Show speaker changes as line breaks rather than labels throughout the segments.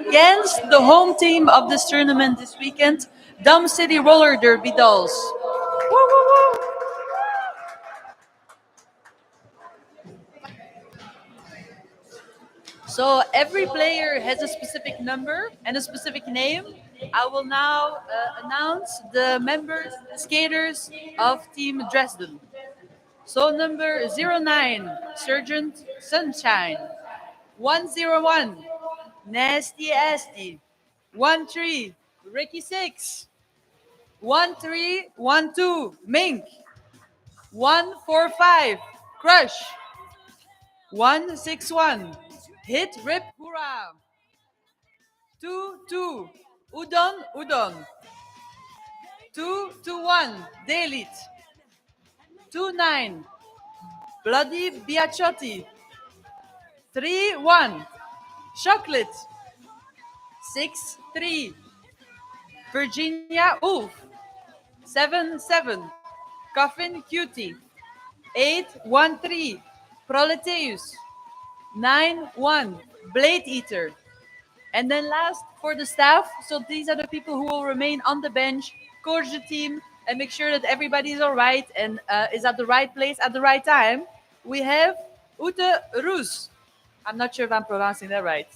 Against the home team of this tournament this weekend, Dam City Roller Derby Dolls. Woo, woo, woo. So every player has a specific number and a specific name. I will now announce the members, the skaters of Team Dresden. So number 09, Sergeant Sunshine. 101, Nasty Asty. 1-3, Ricky 6. 1-3, 1-2, Mink. 1-4-5, Crush. 1-6-1, Hit Rip Hurrah. 2-2, Udon Udon. 2-1, Dalit. 2-9, Bloody Biacciotti. 3-1, Chocolate. 6-3, Virginia Wolf. 7-7, Coffin Cutie. 8-1-3, Proleteus. 9-1, Blade Eater. And then last for the staff, so these are the people who will remain on the bench, coach the team, and make sure that everybody is all right and is at the right place at the right time. We have Ute Roos. I'm not sure if I'm pronouncing that right.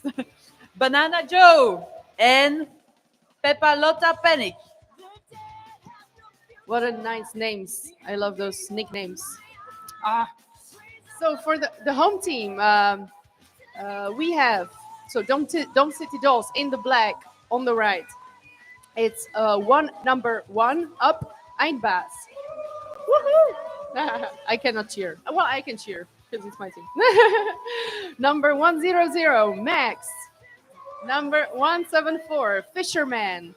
Banana Joe and Pepalotta Panic.
What a nice names. I love those nicknames. Ah. So for the home team, we have Dom City Dolls in the black on the right. It's number one up Eindbaas. Woohoo! I cannot cheer. Well, I can cheer because it's my team. Number 100 Max. Number 174 Fisherman.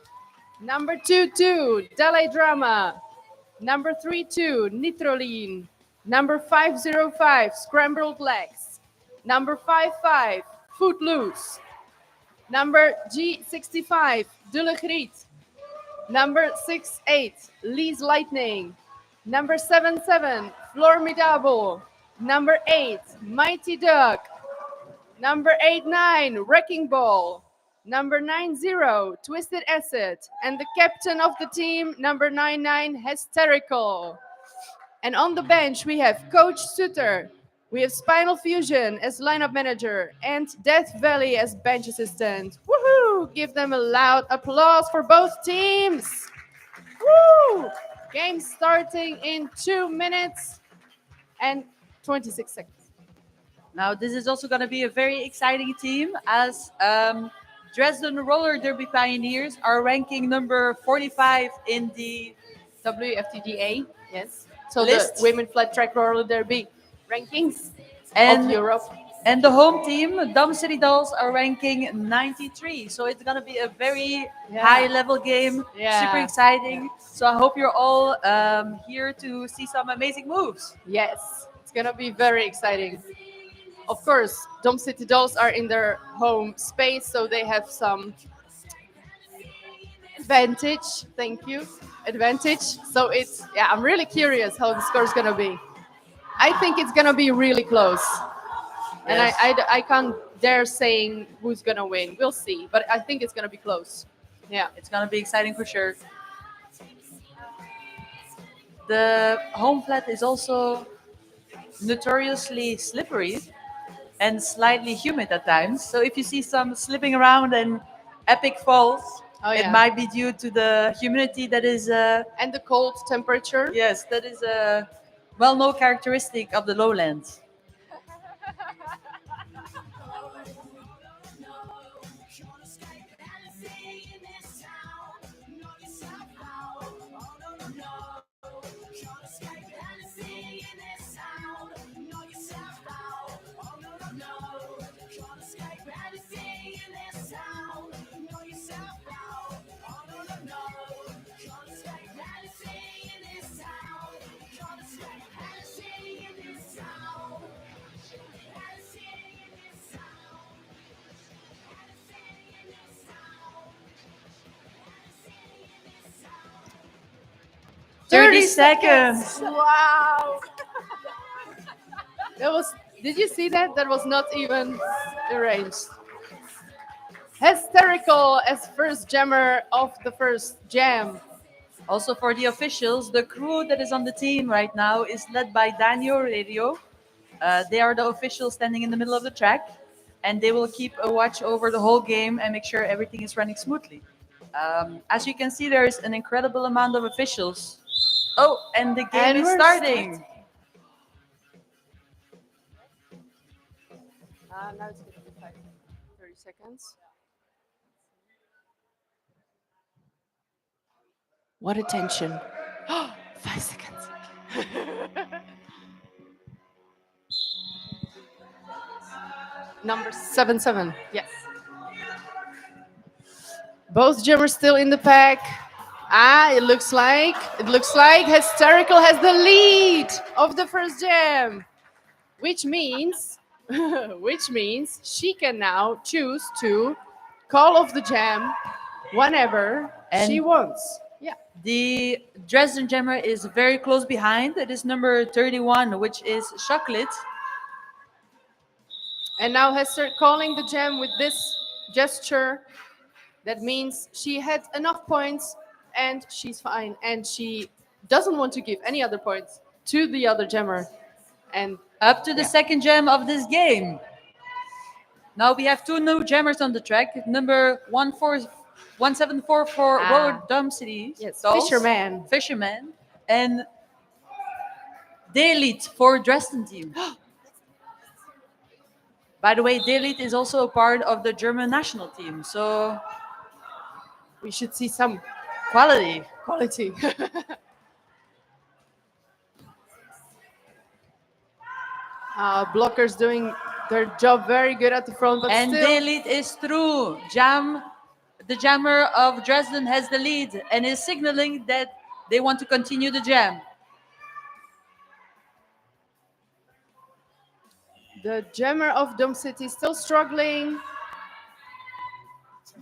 Number 22 Dalai Drama. Number 32 Nitroline. Number 505 Scrambled Legs. Number 55 Footloose. Number G65 De Le Griet. Number 68 Lee's Lightning. Number 77 Formidable. Number 8 Mighty Duck. Number 89 Wrecking Ball. Number 90 Twisted Acid. And the captain of the team, number 99 Hysterical. And on the bench, we have Coach Sutter. We have Spinal Fusion as lineup manager and Death Valley as bench assistant. Woohoo! Give them a loud applause for both teams. Woo! Game starting in 2 minutes and 26 seconds.
Now, this is also going to be a very exciting team as Dresden Roller Derby Pioneers are ranking number 45 in the
WFTDA, yes. So
list.
the Women Flat Track Roller Derby rankings
And
of Europe.
And the home team, Dom City Dolls, are ranking 93. So it's going to be a very high level game, super exciting. So I hope you're all here to see some amazing moves.
Yes, it's going to be very exciting. Of course, Dom City Dolls are in their home space, so they have some advantage. Thank you. Advantage. So I'm really curious how the score is going to be. I think it's going to be really close. And I can't dare saying who's going to win. We'll see. But I think it's going to be close. Yeah.
It's going to be exciting for sure. The home flat is also notoriously slippery and slightly humid at times. So if you see some slipping around and epic falls, it might be due to the humidity that is...
and the cold temperature.
Yes, that is a well-known characteristic of the lowlands. Thirty seconds.
Wow. Did you see that? That was not even arranged. Hysterical as first jammer of the first jam.
Also for the officials, the crew that is on the team right now is led by Daniel Radio. They are the officials standing in the middle of the track, and they will keep a watch over the whole game and make sure everything is running smoothly. As you can see, there's an incredible amount of officials. Oh, and the game is starting.
Now it's going to be 30 seconds. What a tension. 5 seconds. Number 7-7. Yes. Both jammers still in the pack. It looks like Hysterical has the lead of the first jam, which means which means she can now choose to call off the jam whenever she
And
wants. Yeah.
the Dresden Jammer is very close behind. It is number 31, which is Chocolate.
And now Hester calling the jam with this gesture. That means she had enough points and she's fine. And she doesn't want to give any other points to the other jammer. And
Up to the
yeah.
second jam of this game. Now we have two new jammers on the track. Number 174 for Roller Dumb Cities.
Yes,
Dolls,
Fisherman.
Fisherman. And Delete for Dresden team. By the way, Delete is also a part of the German national team. So
We should see some
quality.
quality. Blockers doing their job very good at the front, but
And
still.
Delete is through. The jammer of Dresden has the lead and is signaling that they want to continue the jam.
The jammer of Dome City still struggling,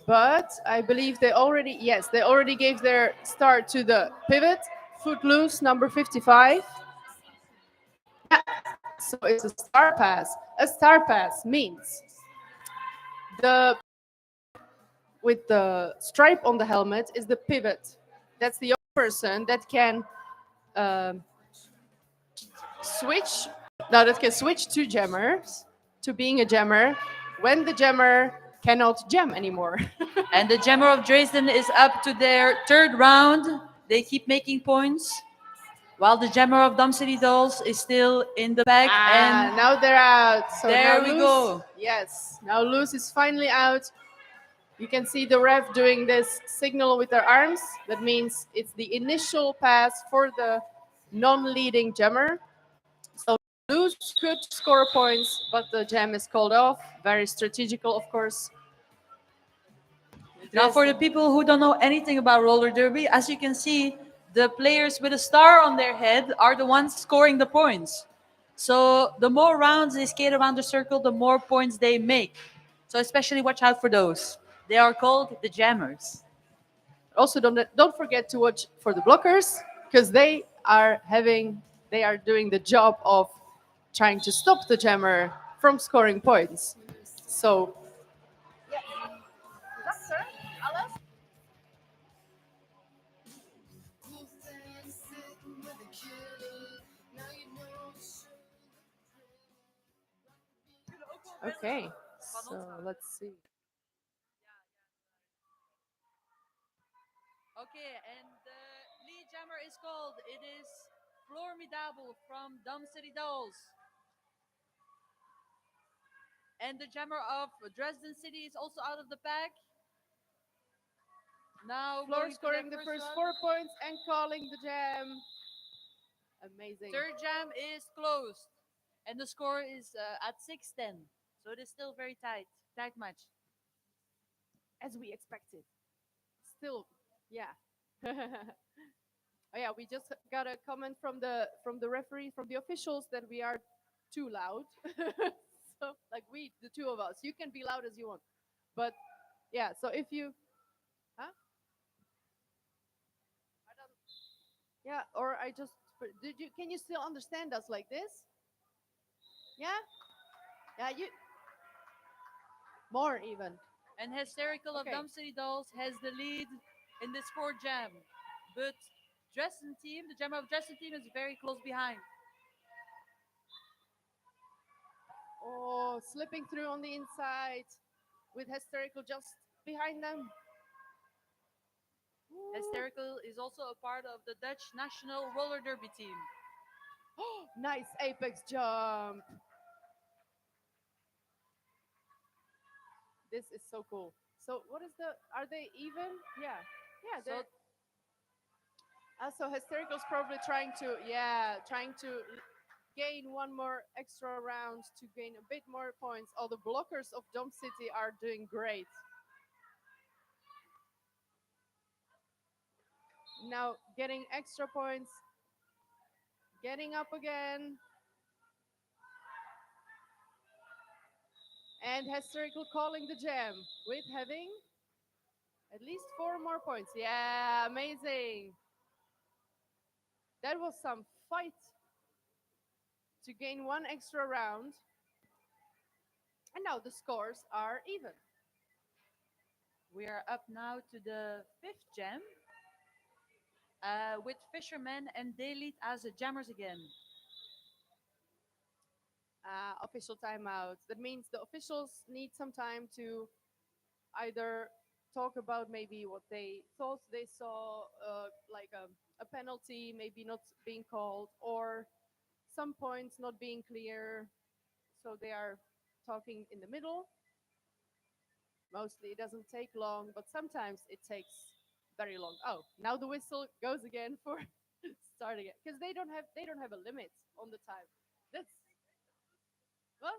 but I believe they already gave their start to the pivot. Footloose, number 55. Yeah, so it's a star pass. A star pass means the with the stripe on the helmet is the pivot. That's the only person that can um, switch. Now that can switch to jammers to being a jammer when the jammer cannot jam anymore.
And the jammer of Dresden is up to their third round. They keep making points. While the jammer of Dom City Dolls is still in the back. And
Now they're out. So
there
now
we
Luz,
go.
Yes, now Luz is finally out. You can see the ref doing this signal with their arms. That means it's the initial pass for the non-leading jammer. So Luz could score points, but the jam is called off. Very strategical, of course.
Now, for the people who don't know anything about roller derby, as you can see, the players with a star on their head are the ones scoring the points. So the more rounds they skate around the circle, the more points they make. So especially watch out for those. They are called the jammers.
Also, don't forget to watch for the blockers because they are doing the job of trying to stop the jammer from scoring points. So. Okay, so let's see.
Okay, and the lead jammer is called. It is Formidable from Dom City Dolls. And the jammer of Dresden City is also out of the pack. Now
Floor
going to
scoring the
their
first
one.
4 points and calling the jam. Amazing.
Third jam is closed. And the score is at 6-10. So it is still very tight. Tight match.
As we expected. Still, yeah. Oh yeah, we just got a comment from the referee, from the officials, that we are too loud. So like the two of us, you can be loud as you want, but yeah. So if you, huh? I don't, yeah, or I just did you? Can you still understand us like this? Yeah, yeah. You more even.
And Hysterical of
Okay.
Dom City Dolls has the lead in this fourth jam. But Dresden team, the jammer of Dresden team is very close behind.
Oh, slipping through on the inside with Hysterical just behind them.
Hysterical is also a part of the Dutch national roller derby team.
Nice apex jump. This is so cool. So what is the? Are they even? Yeah, yeah.
So
Also, Hysterical's probably trying to gain one more extra round to gain a bit more points. All the blockers of Dome City are doing great. Now getting extra points, getting up again, and Hysterical calling the jam with having at least 4 more points. Yeah, amazing. That was some fight to gain one extra round. And now the scores are even.
We are up now to the fifth jam with Fisherman and Daily as the jammers again.
Official timeout. That means the officials need some time to either talk about maybe what they thought they saw, like a penalty maybe not being called, or some points not being clear. So they are talking in the middle. Mostly it doesn't take long, but sometimes it takes very long. Oh, now the whistle goes again for starting it because they don't have a limit on the time. That's well,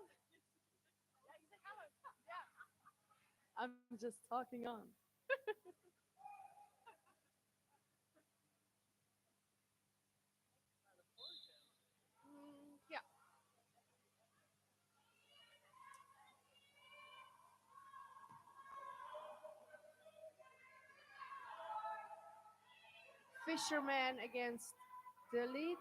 I'm just talking on. Yeah. Fisherman against Delete.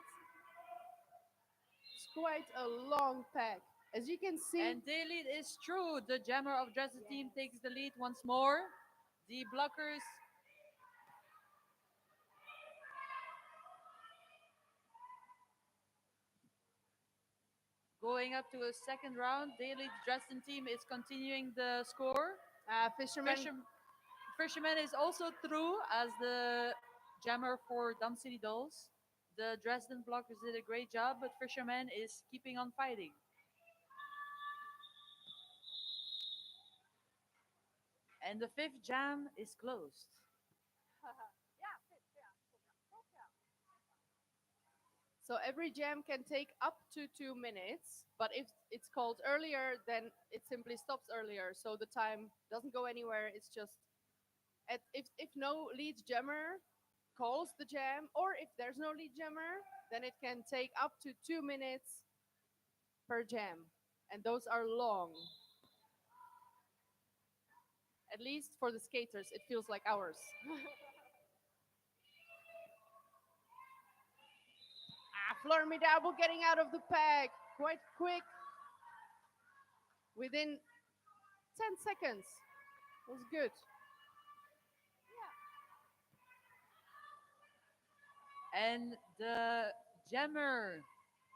It's quite a long pack. As you can see,
And Daily is true. The jammer of Dresden team takes the lead once more. The blockers going up to a second round. Daily Dresden team is continuing the score.
Fisherman.
Fisher, Fisherman is also through as the jammer for Dam City Dolls. The Dresden blockers did a great job, but Fisherman is keeping on fighting. And the fifth jam is closed.
So every jam can take up to 2 minutes, but if it's called earlier, then it simply stops earlier. So the time doesn't go anywhere. It's just if no lead jammer calls the jam, or if there's no lead jammer, then it can take up to 2 minutes per jam, and those are long. At least for the skaters, it feels like hours. Formidable getting out of the pack quite quick within 10 seconds. Was good.
And the jammer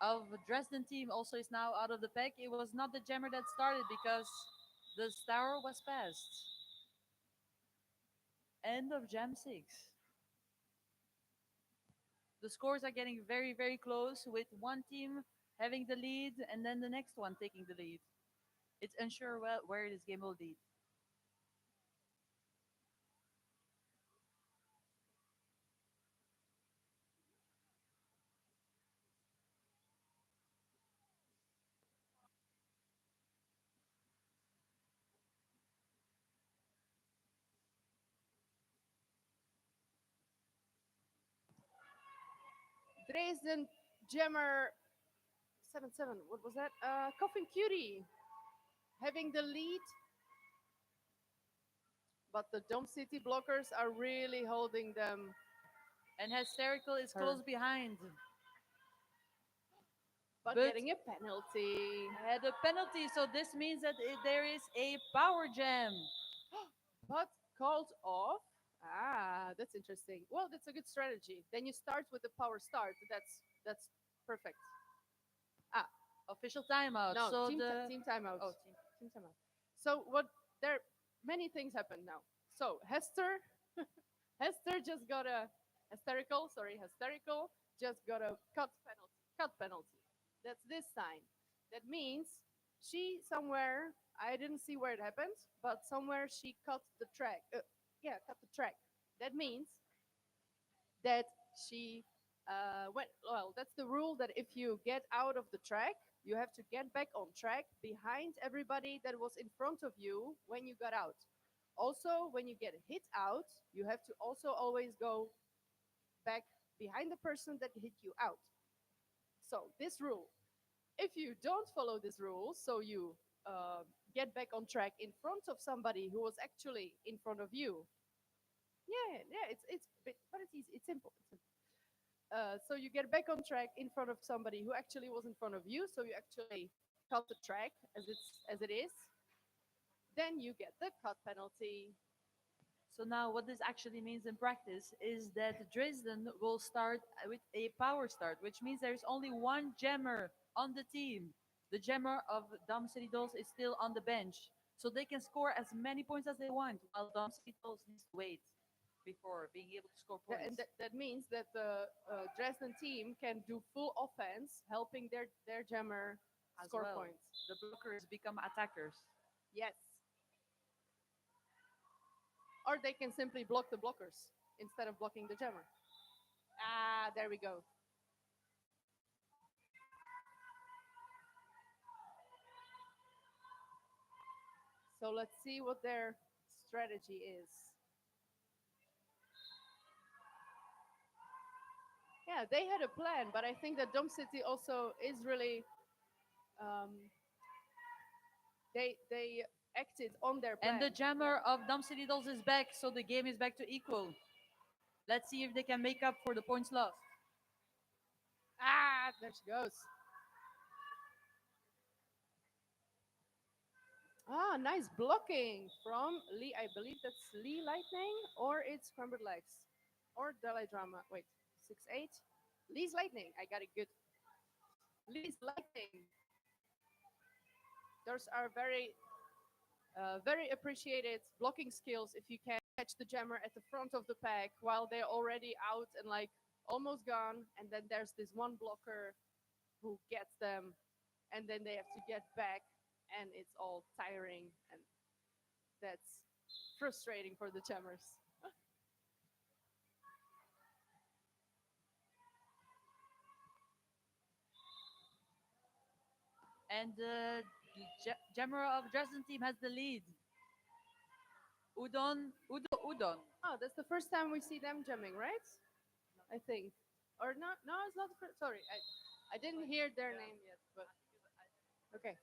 of Dresden team also is now out of the pack. It was not the jammer that started because the tower was passed. End of jam 6. The scores are getting very, very close with one team having the lead and then the next one taking the lead. It's unsure where this game will lead.
Dresden jammer 7-7. What was that? Coffin Cutie having the lead, but the Dome City blockers are really holding them.
And Hysterical is
Her.
close behind.
But
But
getting a penalty.
had a penalty, so this means that there is a power jam.
But called off. That's interesting. Well, that's a good strategy. Then you start with the power start. That's perfect. Ah,
Official timeout.
no,
So
team timeout.
oh team.
Team timeout. So what? There, many things happen now. So Hester, Hester just got a hysterical just got a cut penalty. Cut penalty. That's this sign. That means she somewhere. I didn't see where it happened, but somewhere she cut the track. Yeah, cut the track. That means that she well, that's the rule that if you get out of the track, you have to get back on track behind everybody that was in front of you when you got out. Also, when you get hit out, you have to also always go back behind the person that hit you out. So, this rule, if you don't follow this rule, so you get back on track in front of somebody who was actually in front of you. Yeah, yeah, but it's easy. It's simple. It's simple. So you get back on track in front of somebody who actually was in front of you. So you actually cut the track as it is. Then you get the cut penalty.
So now what this actually means in practice is that Dresden will start with a power start, which means there's only one jammer on the team. The jammer of Dom City Dolls is still on the bench. So they can score as many points as they want, while Dom City Dolls needs to wait before being able to score
And
points.
that means that the Dresden team can do full offense, helping their jammer
As
score
well,
points.
the blockers become attackers.
Yes. Or they can simply block the blockers instead of blocking the jammer. Ah, there we go. So let's see what their strategy is. Yeah, they had a plan, but I think that Dom City also is really um, they acted on their
And
plan.
the jammer of Dom City Dolls is back, so the game is back to equal. Let's see if they can make up for the points lost.
Ah, there she goes. Ah, nice blocking from Lee. I believe that's Lee Lightning or it's Scrambled Legs or Dalai Drama. Wait, 6'8". Lee's Lightning. I got it good. Lee's Lightning. Those are very appreciated blocking skills if you can catch the jammer at the front of the pack while they're already out and like almost gone, and then there's this one blocker who gets them, and then they have to get back, and it's all tiring, and that's frustrating for the jammers.
And the jammer of Dresden team has the lead. Udon.
Oh, that's the first time we see them jamming, right? I think, or not? No, it's not the first. Sorry, I didn't hear their name yet, but okay.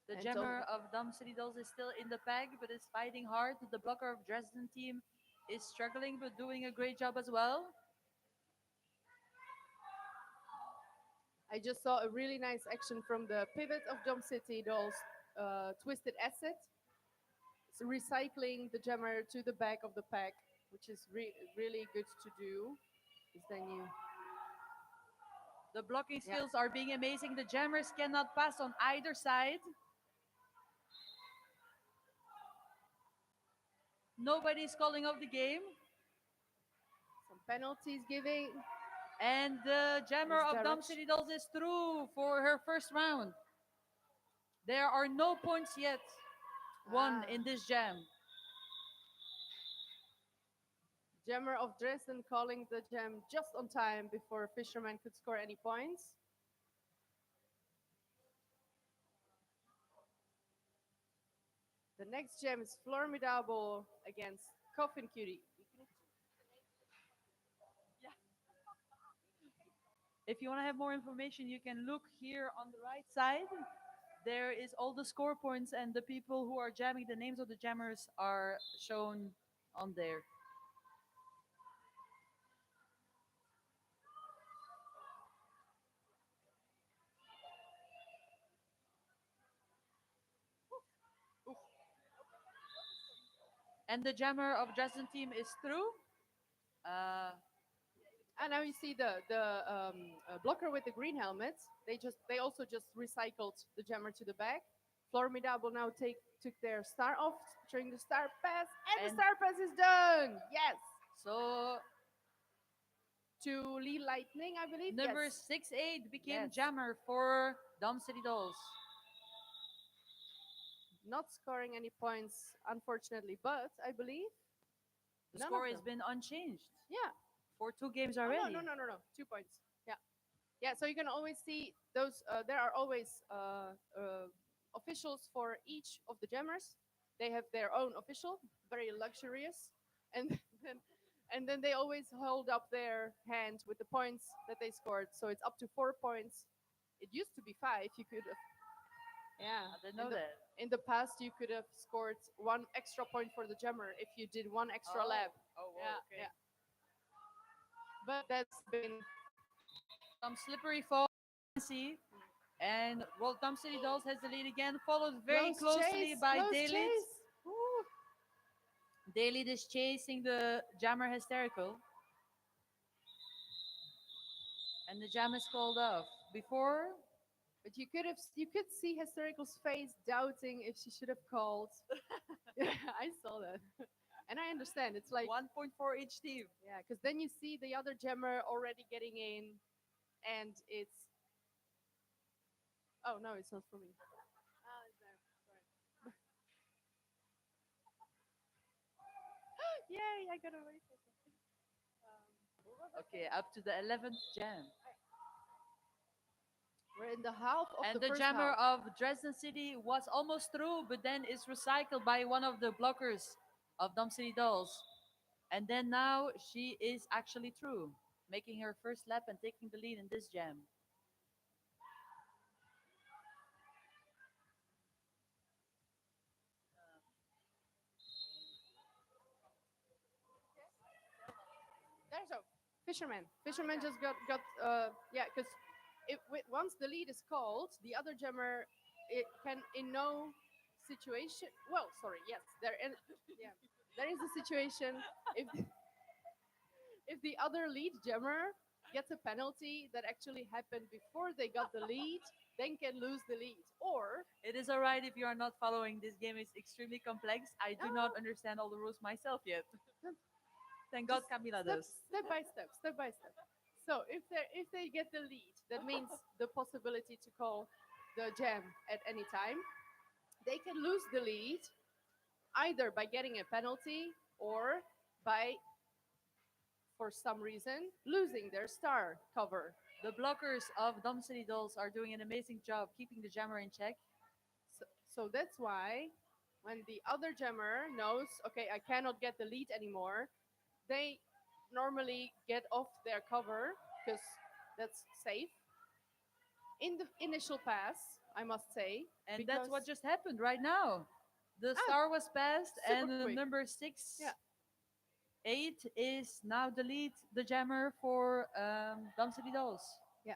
The
And so
jammer of Dom City Dolls is still in the pack, but is fighting hard. The blocker of Dresden team is struggling, but doing a great job as well.
I just saw a really nice action from the pivot of Dom City Dolls, Twisted Asset. It's recycling the jammer to the back of the pack, which is really good to do. Is then you,
The blocking
yeah.
skills are being amazing. The jammers cannot pass on either side. Nobody's calling off the game.
Some penalties giving.
And the jammer of Dom
Misdirection.
City Dolls is through for her first round. There are no points yet won
Ah.
in this jam.
Jammer of Dresden calling the jam just on time before Fisherman could score any points. The next jam is Formidable against Coffin Cutie.
If you want to have more information, you can look here on the right side. There is all the score points and the people who are jamming. The names of the jammers are shown on there. And the jammer of Dresden team is through. Uh,
And now you see the blocker with the green helmet. They also just recycled the jammer to the back. Formidable now took their star off during the star pass, and the
And-
star pass is done. Yes,
so
to Lee Lightning, I believe.
number
Yes.
6-8 became
Yes.
jammer for Dom City Dolls.
Not scoring any points, unfortunately, but I believe
The
None of
score has
them.
been unchanged
Yeah.
for 2 games
Oh no,
already.
no, no, no, no. 2 points. Yeah. Yeah. So you can always see those. There are always officials for each of the jammers. They have their own official, very luxurious, and then they always hold up their hand with the points that they scored. So it's up to 4 points. It used to be five. You could have, yeah.
I didn't know that.
In the past, you could have scored one extra point for the jammer if you did one extra lap.
Oh,
Yeah,
okay.
yeah. But that's been
Some slippery fall. See. And well, Dom City Dolls has the lead again, followed very
close
closely
chase,
by
close
Dalit.
chase. Woo.
Dalit is chasing the jammer hysterical. And the jam is called off. Before,
But you could see Hysterical's face doubting if she should have called. Yeah, I saw that. And I understand. It's like
1 point for each team.
yeah, because then you see the other jammer already getting in and it's oh no, it's not for me. Ah, it's there. Sorry. Yay, I got away from it.
Okay, up to the 11th jam.
We're in the half of
And
the
the
first
jammer
half.
of Dresden City was almost through, but then is recycled by one of the blockers of Dom City Dolls. And then now she is actually through, making her first lap and taking the lead in this jam.
There's a fisherman. Fisherman just got yeah, because once the lead is called, the other jammer it can in no situation. Well, sorry, yes, there is yeah, there is a situation if if the other lead jammer gets a penalty that actually happened before they got the lead, then can lose the lead. Or
It is alright if you are not following. This game is extremely complex. I do not
no,
understand all the rules myself yet.
no,
Thank God
just
Camila does.
step by step, step by step. So if they get the lead, that means the possibility to call the jam at any time. They can lose the lead either by getting a penalty or by, for some reason, losing their star cover.
The blockers of Dom City Dolls are doing an amazing job keeping the jammer in check.
So that's why when the other jammer knows, okay, I cannot get the lead anymore, they normally get off their cover because that's safe. In the initial pass, I must say,
And that's what
because
just happened right now. The
ah,
star was passed,
super
and the
quick.
number six,
Yeah.
8 is now the lead, the jammer for Dom City Dolls.
Yeah.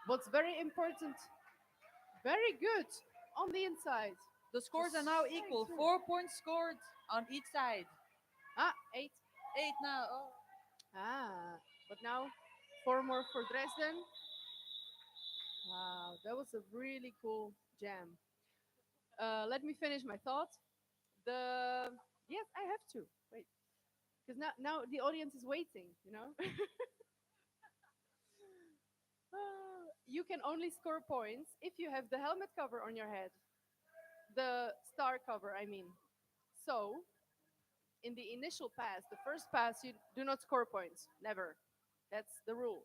What's very important, very good on the inside.
The scores
Just
are now
straight
equal.
through.
4 points scored on each side.
Ah, eight.
8 now. Oh.
Ah, but now four more for Dresden. Wow, that was a really cool jam. Let me finish my thought. The yes, I have to wait because now the audience is waiting. You know, you can only score points if you have the helmet cover on your head, the star cover. I mean, so in the initial pass, the first pass, you do not score points. Never. That's the rule.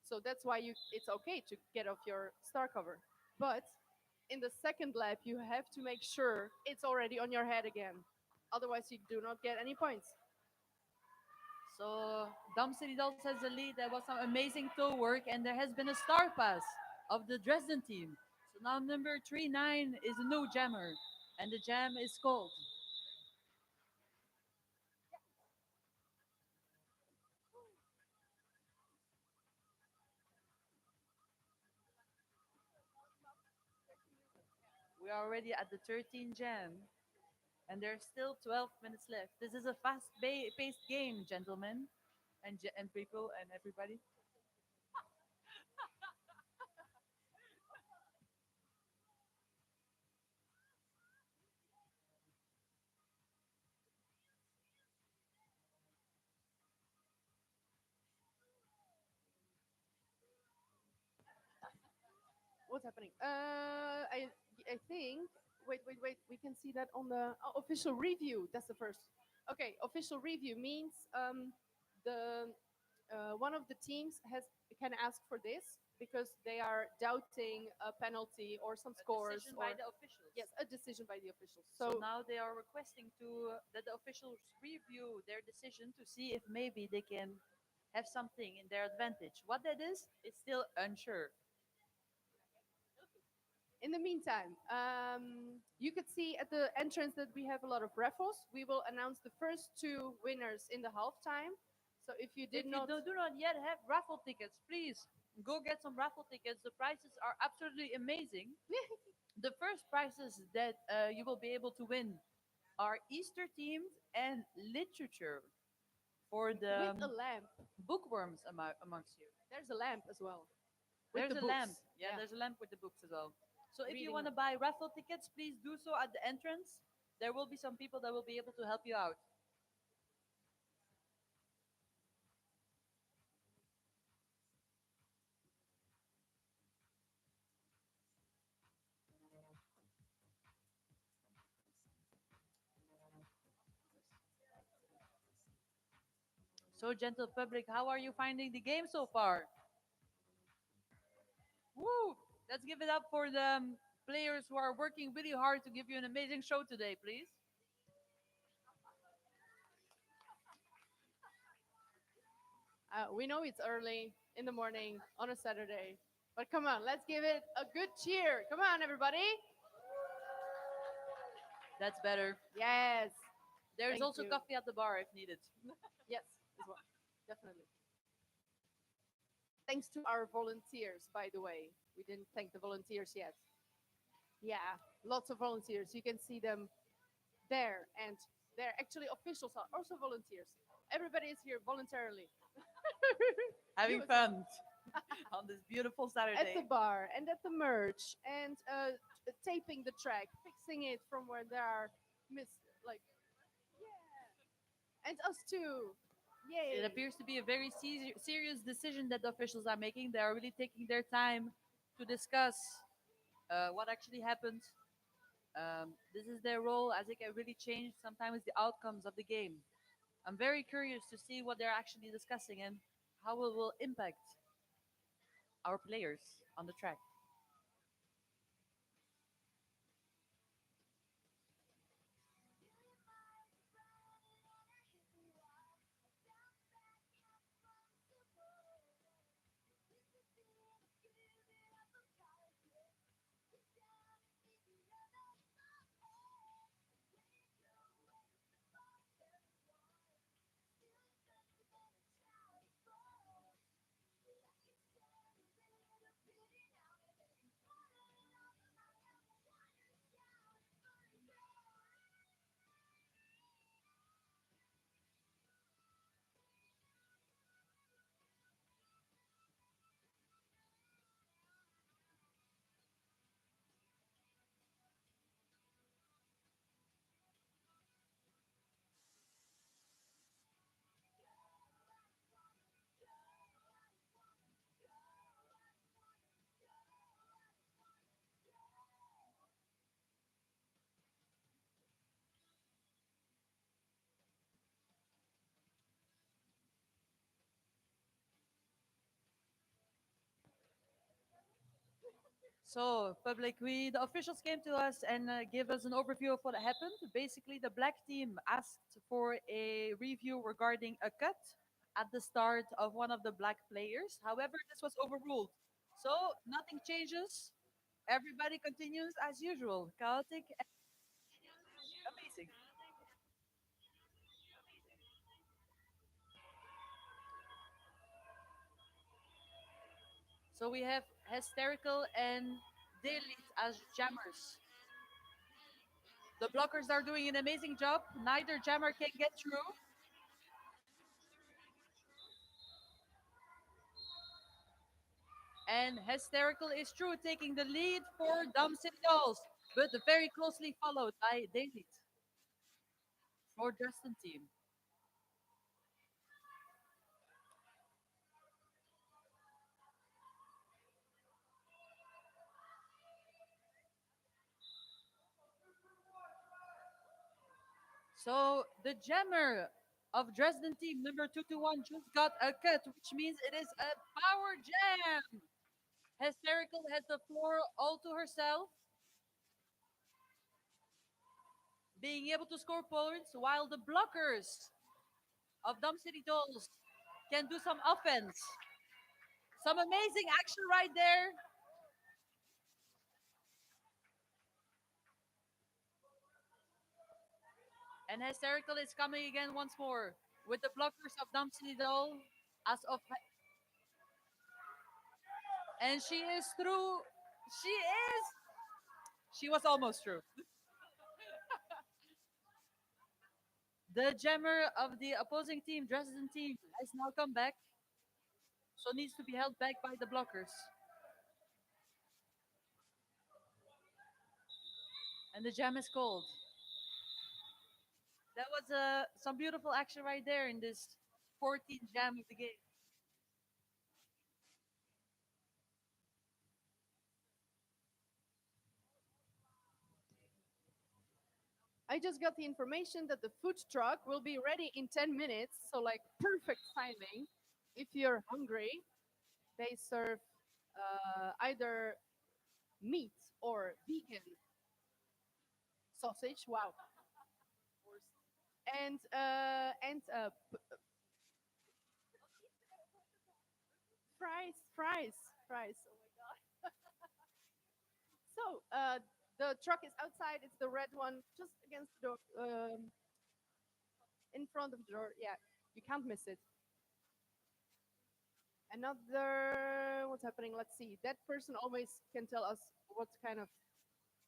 So that's why it's okay to get off your star cover. But in the second lap, you have to make sure it's already on your head again. Otherwise, you do not get any points.
So Dom City Dolls has the lead. There was some amazing toe work, and there has been a star pass of the Dresden team. So now number 39 is a new jammer, and the jam is called. We are already at the 13th jam, and there's still 12 minutes left. This is a fast-paced game, gentlemen, and people and everybody.
What's happening? I think. Wait, wait, wait. We can see that on the official review. That's the first. Okay, official review means the one of the teams has can ask for this because they are doubting a penalty or some
A
scores
decision by
or
the officials.
yes, a decision by the officials.
So
So
now they are requesting to that the officials review their decision to see if maybe they can have something in their advantage. What that is still unsure.
in the meantime, you could see at the entrance that we have a lot of raffles. We will announce the first two winners in the halftime. So if you did
If you
not,
do not yet have raffle tickets, please go get some raffle tickets. The prices are absolutely amazing. The first prizes that you will be able to win are Easter themed and literature for the
with a lamp,
bookworms amongst you.
there's a lamp as well with
There's
the
a lamp.
books.
Yeah, there's a lamp with the books as well. So if you
Reading
want to
lamp.
buy raffle tickets, please do so at the entrance. There will be some people that will be able to help you out. So, gentle public, how are you finding the game so far? Woo! Let's give it up for the players who are working really hard to give you an amazing show today, please.
We know it's early in the morning on a Saturday, but come on, let's give it a good cheer. Come on, everybody.
That's better.
Yes.
There's
Thank
also
you.
coffee at the bar if needed.
Yes, as well. Definitely. Thanks to our volunteers, by the way. We didn't thank the volunteers yet. Yeah, lots of volunteers. You can see them there, and they're actually officials are also volunteers. Everybody is here voluntarily. You
Having
as well.
fun on this beautiful
At the
Saturday.
bar and at the merch and taping the track, fixing it from where there are like yeah, and us too.
It
Yay!
appears to be a very serious decision that the officials are making. They are really taking their time to discuss what actually happened. This is their role as it can really change sometimes the outcomes of the game. I'm very curious to see what they're actually discussing and how it will impact our players on the track. So, public, the officials came to us and gave us an overview of what happened. Basically, the black team asked for a review regarding a cut at the start of one of the black players. However, this was overruled. So, nothing changes. Everybody continues as usual. Chaotic and amazing. So, we have Hysterical and Delete as jammers. The blockers are doing an amazing job. Neither jammer can get through. And Hysterical is true, taking the lead for Dumb City Dolls, but very closely followed by David for Dresden team. So the jammer of Dresden team number 221 just got a cut, which means it is a power jam. Hysterical has the floor all to herself, being able to score points while the blockers of Dom City Dolls can do some offense. Some amazing action right there. And Hysterical is coming again once more with the blockers of Dom City Doll as of, and she is through. She is. She was almost through. The jammer of the opposing team, Dresden team, has now come back, so needs to be held back by the blockers. And the jam is cold. That was some beautiful action right there in this 14th jam of the game.
I just got the information that the food truck will be ready in 10 minutes. So, like, perfect timing. If you're hungry, they serve either meat or vegan sausage. Wow. And fries. Oh my god. So the truck is outside. It's the red one, just against the door, in front of the door. Yeah, you can't miss it. Another, what's happening? Let's see. That person always can tell us what kind of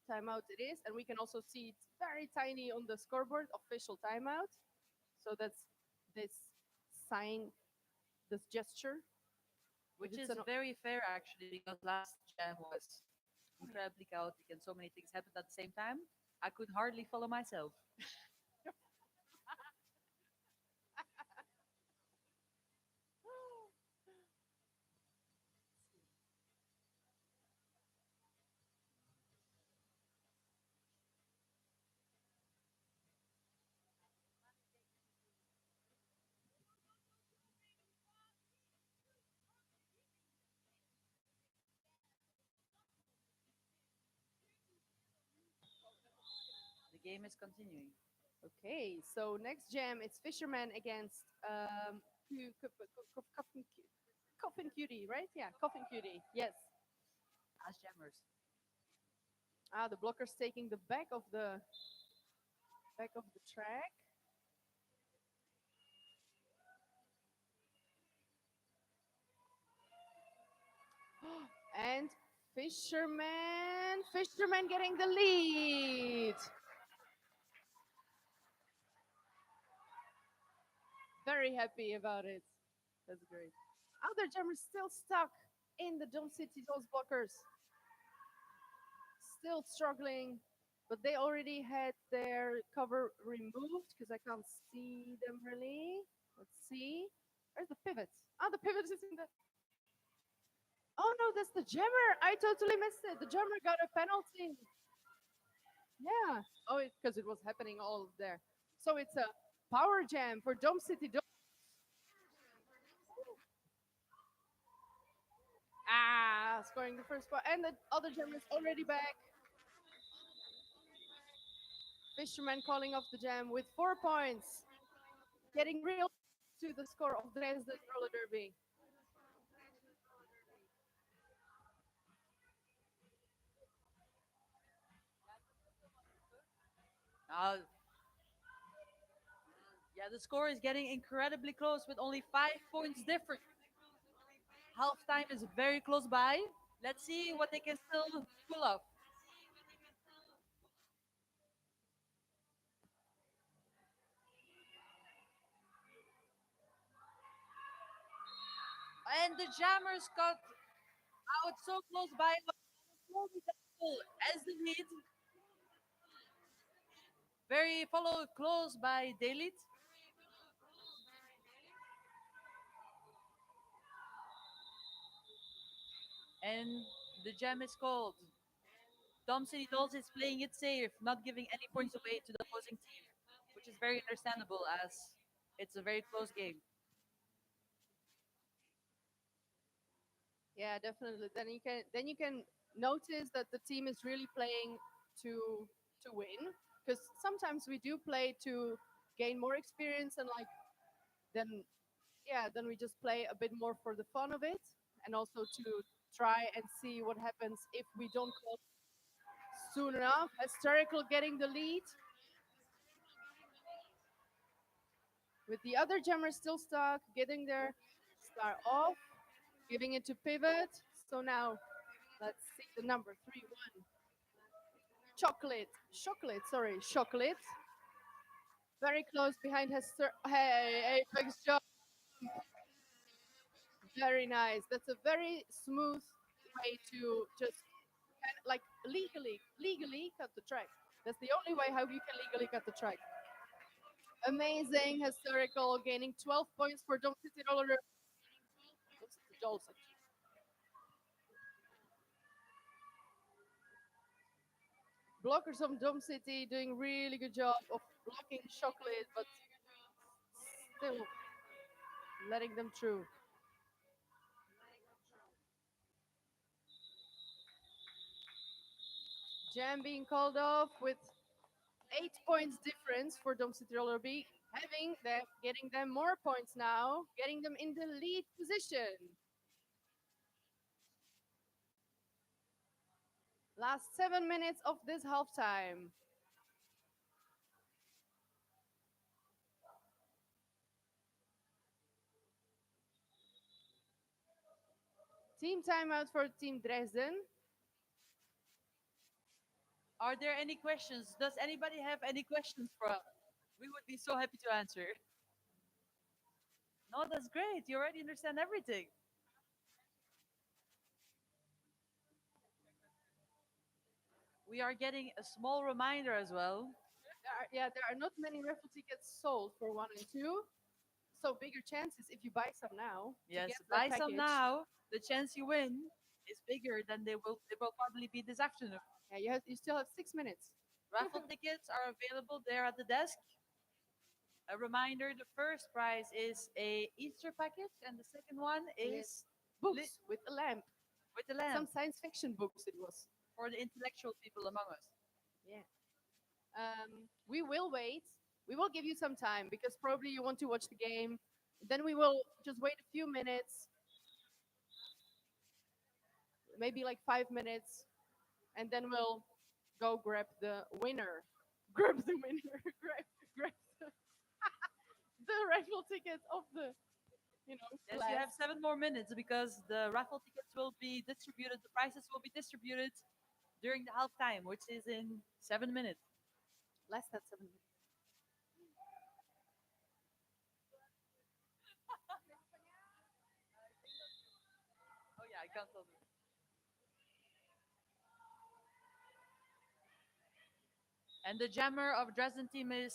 timeout it is, and we can also see it's very tiny on the scoreboard, official timeout. So that's this sign, this gesture.
Which
It's
is
an,
very fair actually, because last jam was incredibly chaotic and so many things happened at the same time. I could hardly follow myself. The game is continuing.
okay, so next jam, it's Fisherman against Coffin Cutie, right? Yeah, Coffin Cutie. Yes.
As jammers.
Ah, the blocker's taking the back of the track. And Fisherman getting the lead. Very happy about it. That's great. Other jammers still stuck in the Dome City Dolls blockers. Still struggling, but they already had their cover removed because I can't see them really. Let's see. Where's the pivot? Oh, the pivot is in the. Oh no, that's the jammer. I totally missed it. The jammer got a penalty. Yeah. Oh, because it was happening all there. So it's a power jam for Dome City. Ah, scoring the first point. And the other jammer is already back. Fisherman calling off the jam with 4 points. Getting real to the score of Dresden roller derby.
Uh, yeah, the score is getting incredibly close with only 5 points different. Halftime is very close by. Let's see what they can still pull off. And the jammers got out so close by, but formidable as the lead. Very followed close by Dalit. And the jam is called. Dom City Dolls is playing it safe, not giving any points away to the opposing team, which is very very understandable as it's a very close game.
Yeah, definitely. Then you can notice that the team is really playing to win, because sometimes we do play to gain more experience, and like then yeah, then we just play a bit more for the fun of it, and also to try and see what happens if we don't close soon enough. Historical getting the lead with the other gemmer still stuck, getting their star off, giving it to pivot. So now let's see the number 3-1. Chocolate. Very close behind Hey, Apex jump. Very nice. That's a very smooth way to just like legally cut the track. That's the only way how you can legally cut the track. Amazing, historical, gaining 12 points for Dom City Roller. Dom City Dolls, actually. Blockers of Dom City doing really good job of blocking Chocolate, but still letting them through. Jam being called off with 8 points difference for Dom City Roller B, getting them more points now, getting them in the lead position. Last 7 minutes of this halftime. Team timeout for Team Dresden.
Are there any questions? Does anybody have any questions for us? We would be so happy to answer. No, that's great. You already understand everything. We are getting a small reminder as well.
There are not many raffle tickets sold for 1 and 2, so bigger chances if you buy some now to
Yes,
get that
buy some
package.
now. The chance you win is bigger than they will probably be this afternoon.
Yeah, you still have 6 minutes.
Raffle tickets are available there at the desk. A reminder: the first prize is a Easter package, and the second one is
Yes, books with a lamp.
with a
Some
lamp
science fiction books it was.
for the intellectual people among us.
Yeah. We will wait. We will give you some time because probably you want to watch the game. Then we will just wait a few minutes, maybe like 5 minutes, and then we'll go grab the winner. Grab the winner. grab the raffle tickets of the,
Yes, you have
class.
7 more minutes because the raffle tickets will be distributed. The prizes will be distributed during the half time, which is in 7 minutes.
Less than 7 minutes.
Oh yeah, I can't tell you. And the jammer of Dresden team is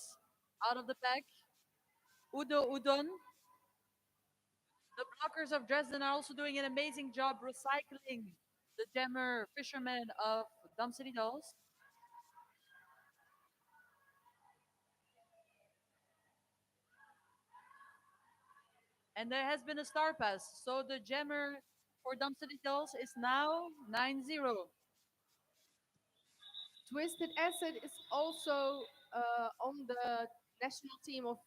out of the pack. Udo Udon. The blockers of Dresden are also doing an amazing job recycling the jammer fisherman of Dam City Dolls. And there has been a star pass. So the jammer for Dam City Dolls is now 9-0.
Twisted Acid is also on the national team of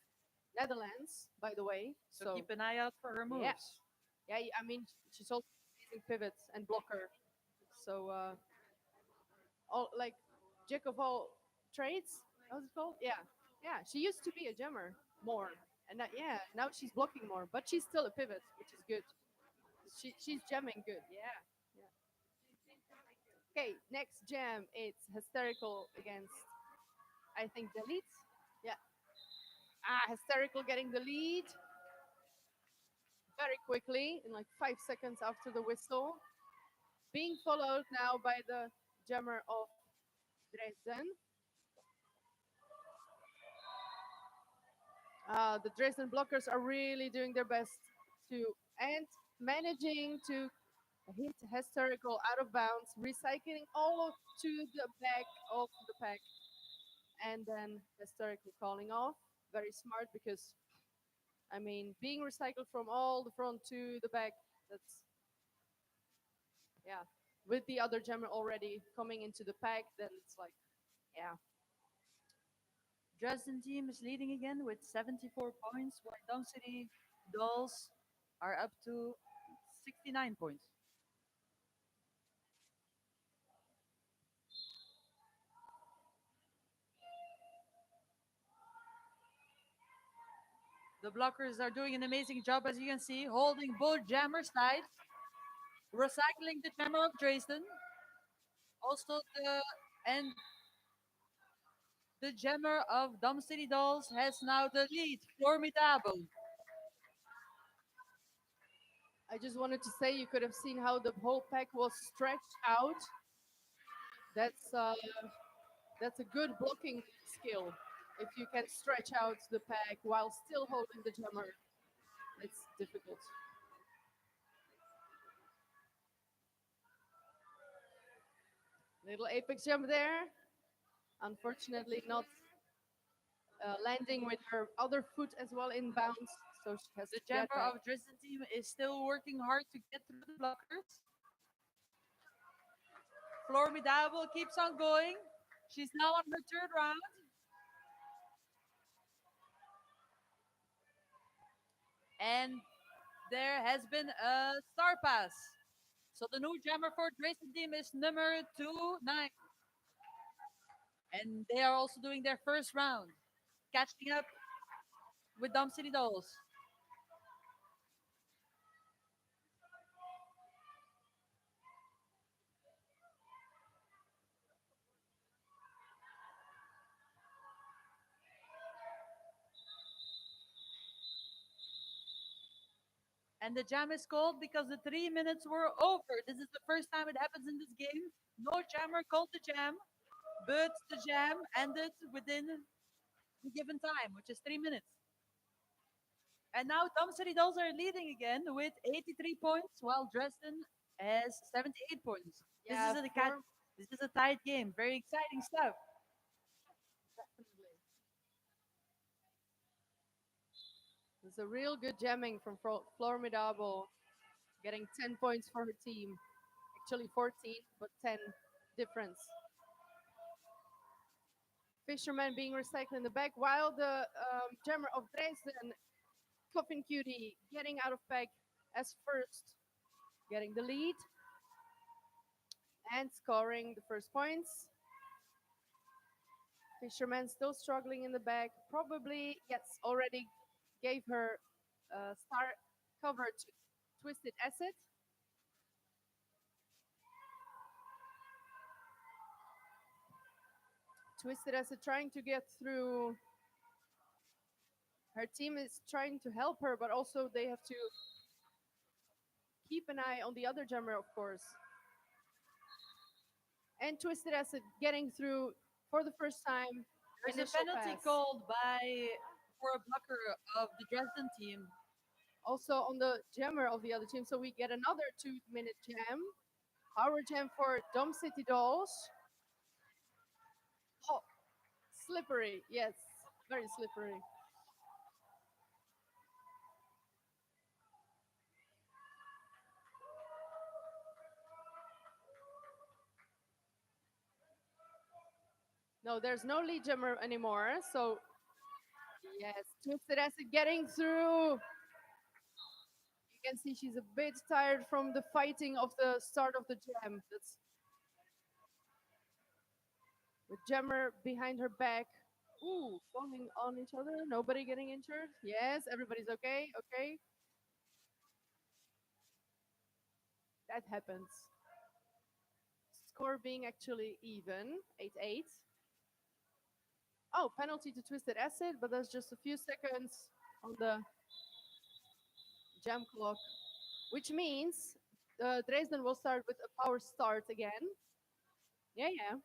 Netherlands, by the way.
So keep an eye out for her
Yeah,
moves.
yeah. I mean, she's also amazing pivot and blocker. So all like jack of all trades. How's it called? Yeah, yeah. She used to be a jammer more, and yeah, now she's blocking more, but she's still a pivot, which is good. She's jamming good. Yeah, yeah. Okay, next jam. It's hysterical against, I think, delete. Yeah. Hysterical getting the lead very quickly in like 5 seconds after the whistle. Being followed now by the jammer of Dresden. The Dresden blockers are really doing their best to and managing to hit hysterical out of bounds, recycling all to the back of the pack, and then hysterical calling off. very smart because, I mean, being recycled from all the front to the back, that's, yeah. With the other jammer already coming into the pack, then it's like, yeah.
Dresden team is leading again with 74 points, while Dome City Dolls are up to 69 points. The blockers are doing an amazing job, as you can see, holding both jammers tight, recycling the jammer of Dresden. Also, the jammer of Dome City Dolls has now the lead. Formidable.
I just wanted to say you could have seen how the whole pack was stretched out. That's uh, that's a good blocking skill. If you can stretch out the pack while still holding the jammer, it's difficult. Little apex jump there. Unfortunately, not landing with her other foot as well in bounds, so she has
The
to get
jammer
back.
of Dresden team is still working hard to get through the blockers. Formidable keeps on going. She's now on her third round. And there has been a star pass. So the new jammer for Dresden team is number 29. And they are also doing their first round, catching up with Dom City Dolls. And the jam is called because the 3 minutes were over. This is the first time it happens in this game. No jammer called the jam, but the jam ended within the given time, which is 3 minutes. And now Dom City Dolls are leading again with 83 points, while Dresden has 78 points.
Yeah,
This is a tight game. Very exciting stuff.
definitely. It's a real good jamming from Formidable, getting 10 points for her team. Actually 14, but 10 difference. Fisherman being recycled in the back, while the jammer of Dresden, Coffin Cutie, getting out of pack as first, getting the lead and scoring the first points. Fisherman still struggling in the back. Probably, yes, already gave her star cover to Twisted Acid. Twisted Acid trying to get through. Her team is trying to help her, but also they have to keep an eye on the other jammer, of course. And Twisted Acid getting through for the first time.
There's a
Initial
penalty
pass.
called for a blocker of the Dresden team.
Also on the jammer of the other team. So we get another 2-minute jam. Power jam for Dome City Dolls. Oh, slippery. Yes, very slippery. No, there's no lead jammer anymore. So, yes, Twisted Acid getting through. You can see she's a bit tired from the fighting of the start of the jam. That's with jammer behind her back. Ooh, falling on each other. Nobody getting injured. Yes, everybody's okay. Okay. That happens. Score being actually even, 8-8. Oh, penalty to Twisted Acid, but that's just a few seconds on the jam clock, which means Dresden will start with a power start again. Yeah, yeah.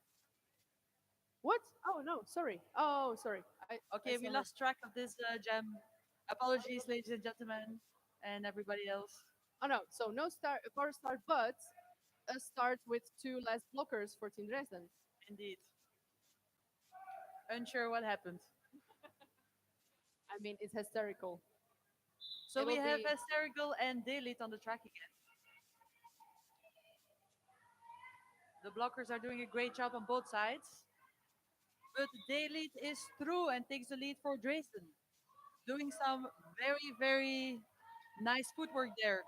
What? Oh, no, sorry. Oh, sorry. I
Okay, we
saw her.
lost track of this jam. Apologies, ladies and gentlemen, and everybody else.
Oh, no. So no start, power start, but a start with two less blockers for Team Dresden.
Indeed. Unsure what happened.
I mean, it's hysterical.
So we
It'll
have
be
Hysterical and Dalit on the track again. The blockers are doing a great job on both sides. But Dalit is through and takes the lead for Dresden. Doing some very, very nice footwork there.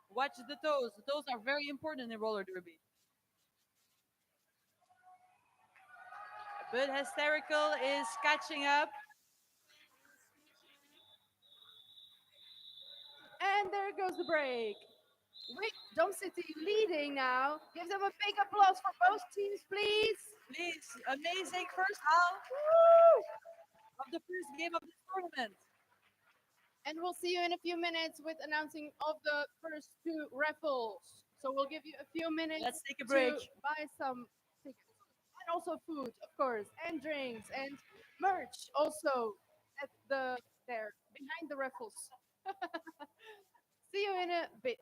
Watch the toes. The toes are very important in roller derby. But Hysterical is catching up.
and there goes the break. Wait, Dom City leading now. Give them a big applause for both teams, please.
Please, amazing first half
Woo!
of the first game of this tournament.
And we'll see you in a few minutes with announcing of the first two raffles. So we'll give you a few
Let's
minutes
take a break.
to buy some tickets and also food, of course, and drinks and merch also at the there behind the raffles. See you in a bit.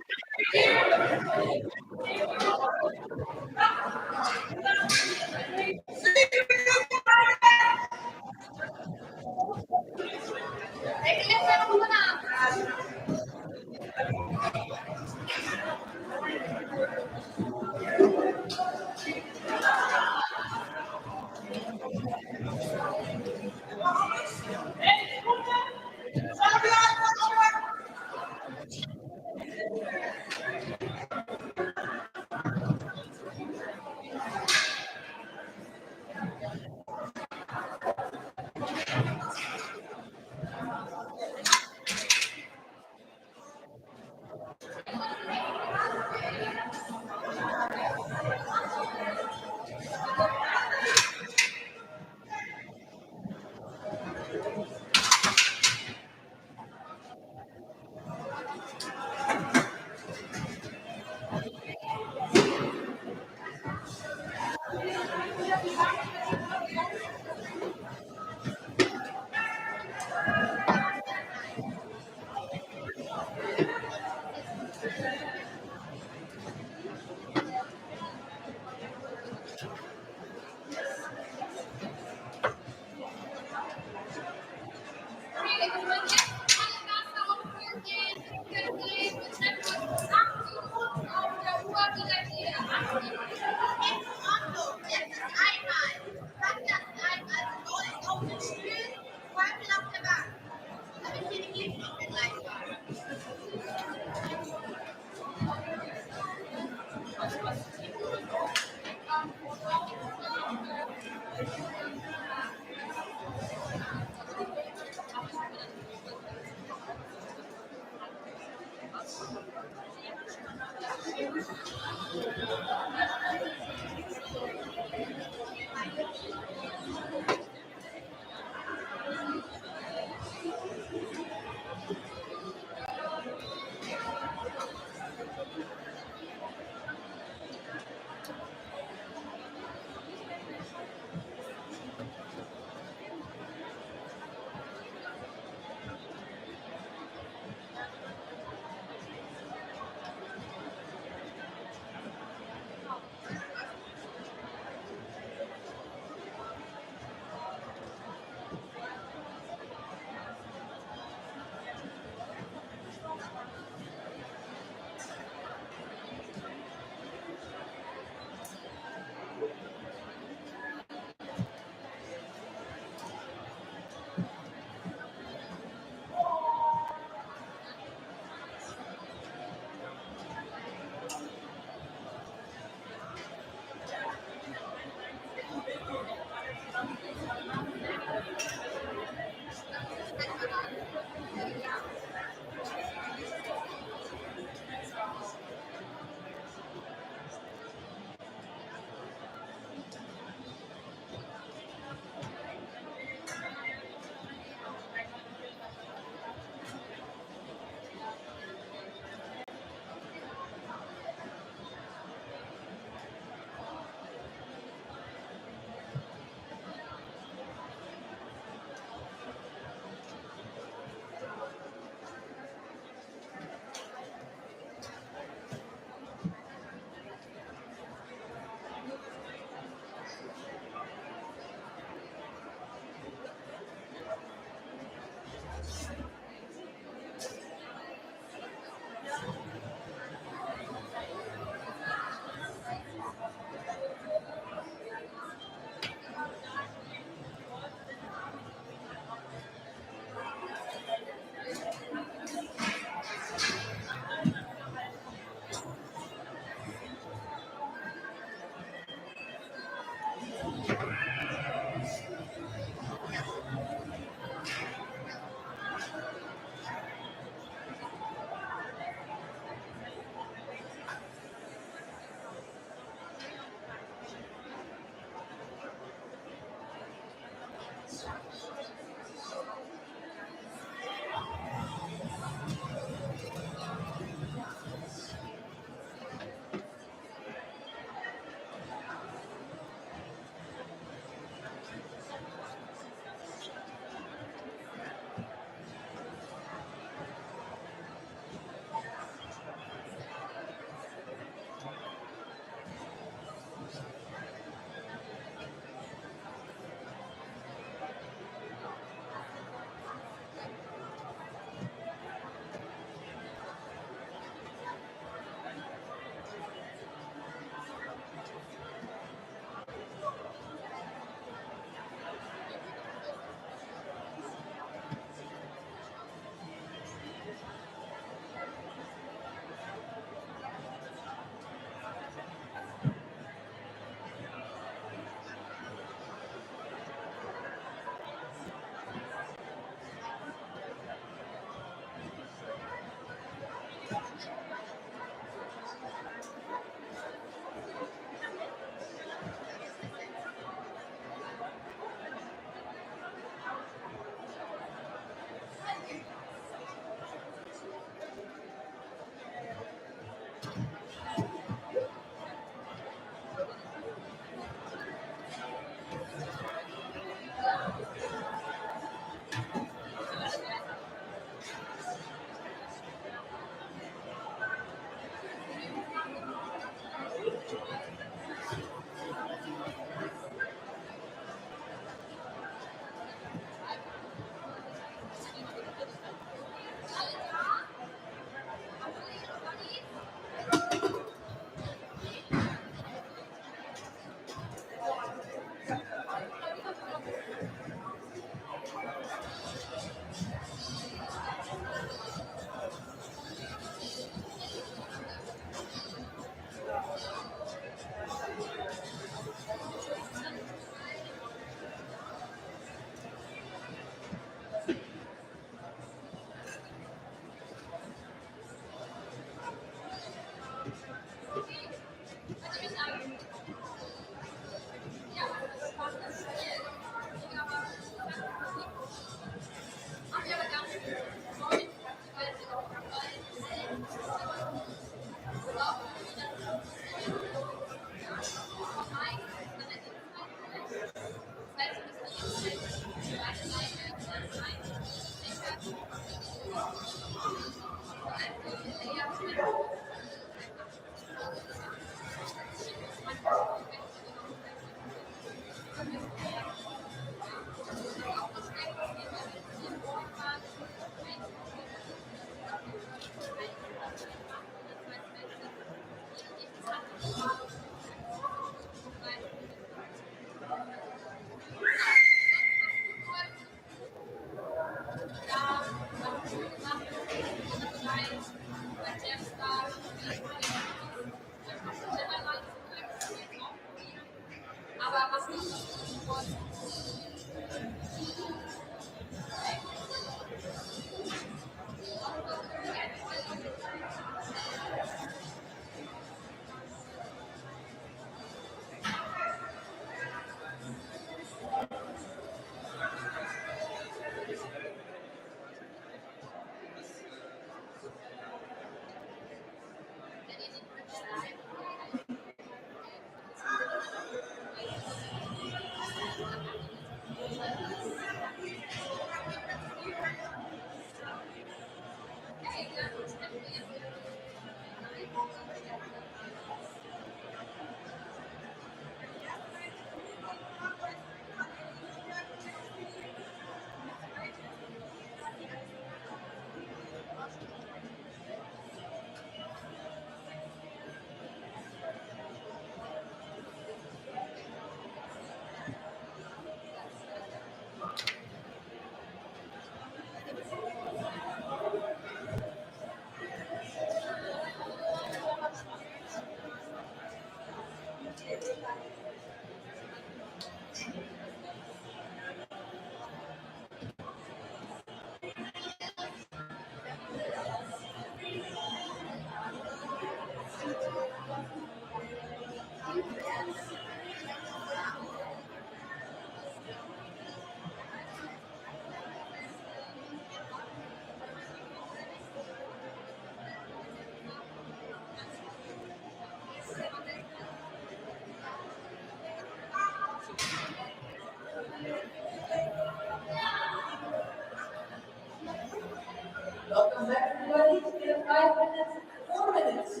Welcome back, everybody. We have 5 minutes, 4 minutes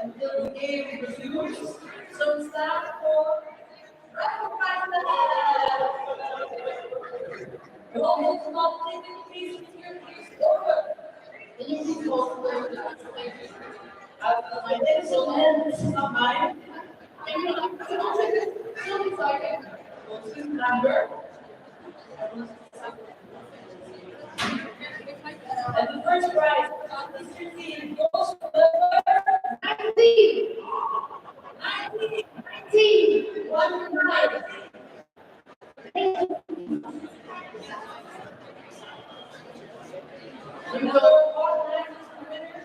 until the game resumes. So it's time for rapid fire. You all need to not take any pieces here, please. Over. Can you please hold the way down? Thank you. My name is Solan. This is not mine. Maybe not. Still exciting. What's his number? And the first prize on this team goes to number 19. 19. 19. 1-9. You know what next, winner?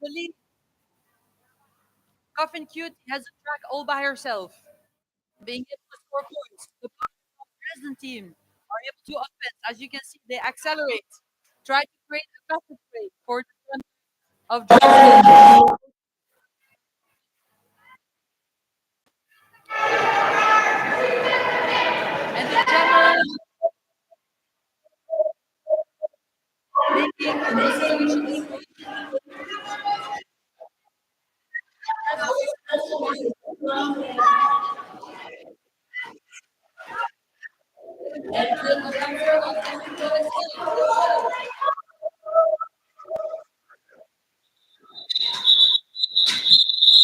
The lead, Coffin Cute has a track all by herself, being able to score points. The Dresden team are able to offense. As you can see, they accelerate, try to create a passage play for the front of Dresden. And the jammers making substitutions.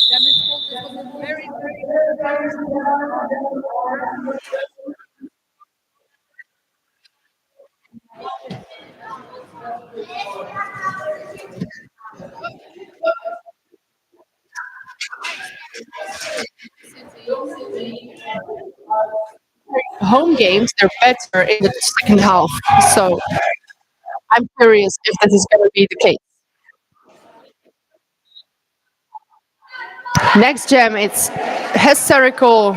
Jam is cold. This was a very, very
Home games, they're better in the second half. So I'm curious if this is going to be the case. Next gem, it's hysterical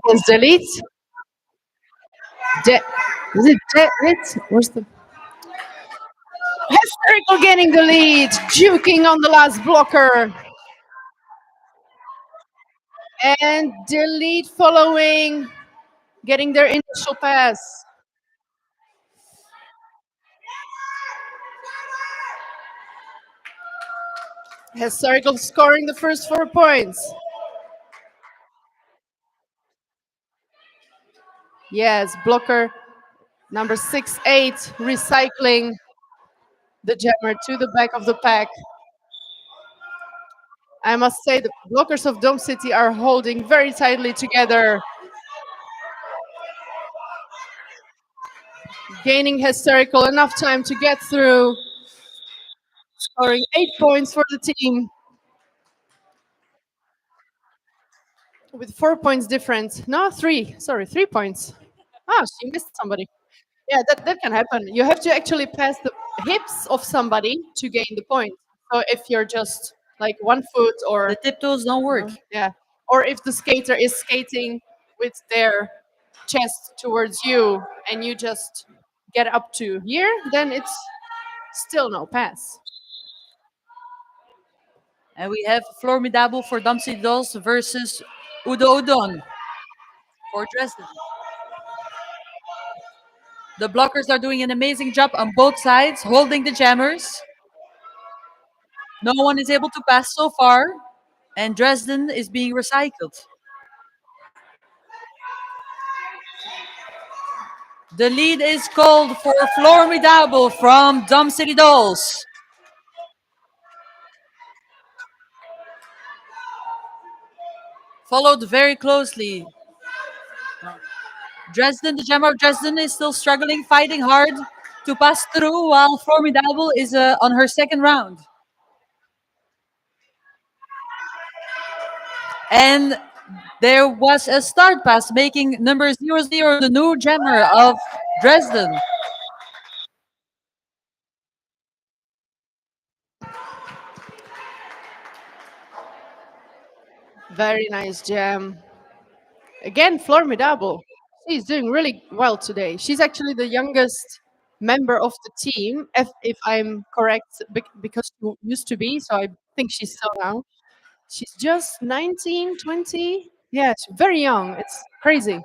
against delete. Is it delete? Where's the hysterical getting the lead, juking on the last blocker, and delete following, getting their initial pass. Hysterical scoring the first 4 points. Yes, blocker number 6-8 recycling the jammer to the back of the pack. I must say the blockers of Dome City are holding very tightly together, gaining hysterical enough time to get through, scoring 8 points for the team with 4 points difference. No, three. Sorry, 3 points. Ah, she missed somebody. Yeah, that can happen. You have to actually pass the hips of somebody to gain the point. So if you're just like 1 foot or
the tiptoes don't work.
yeah, or if the skater is skating with their chest towards you and you just get up to here, then it's still no pass.
And we have Formidable for Dumpsy Dolls versus Udo Udon for Dresden. The blockers are doing an amazing job on both sides, holding the jammers. No one is able to pass so far, and Dresden is being recycled. The lead is called for Formidable from Dumb City Dolls. Followed very closely. Dresden, the Jammer of Dresden, is still struggling, fighting hard to pass through, while Formidable is on her second round. And there was a start pass making number 00 the new Jammer of Dresden.
Very nice jam. Again, Formidable. She's doing really well today. She's actually the youngest member of the team, if I'm correct, because she used to be, so I think she's still now. She's just 19, 20. Yeah, she's very young. It's crazy.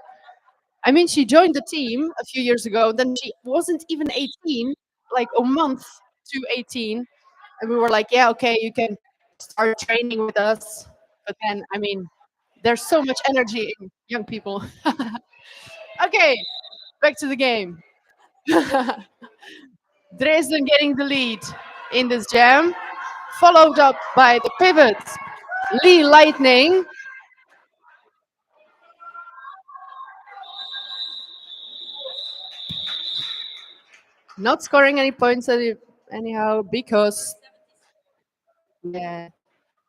I mean, she joined the team a few years ago, then she wasn't even 18, like a month to 18. And we were like, yeah, okay, you can start training with us. But then, I mean, there's so much energy in young people. Okay, back to the game. Dresden getting the lead in this jam, followed up by the pivot, Lee Lightning. Not scoring any points anyhow because yeah,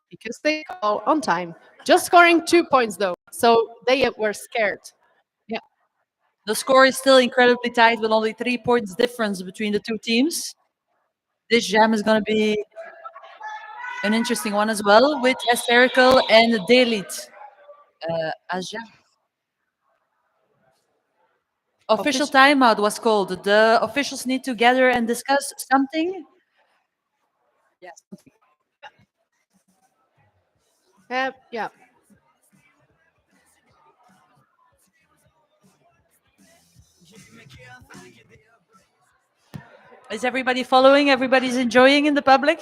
because they call on time. Just scoring 2 points though, so they were scared. Yeah,
The score is still incredibly tight with only 3 points difference between the two teams. This jam is going to be an interesting one as well with Hysterical and Dalit as jam. Official timeout was called. The officials need to gather and discuss something. Yes.
yeah.
Is everybody following? Everybody's enjoying in the public?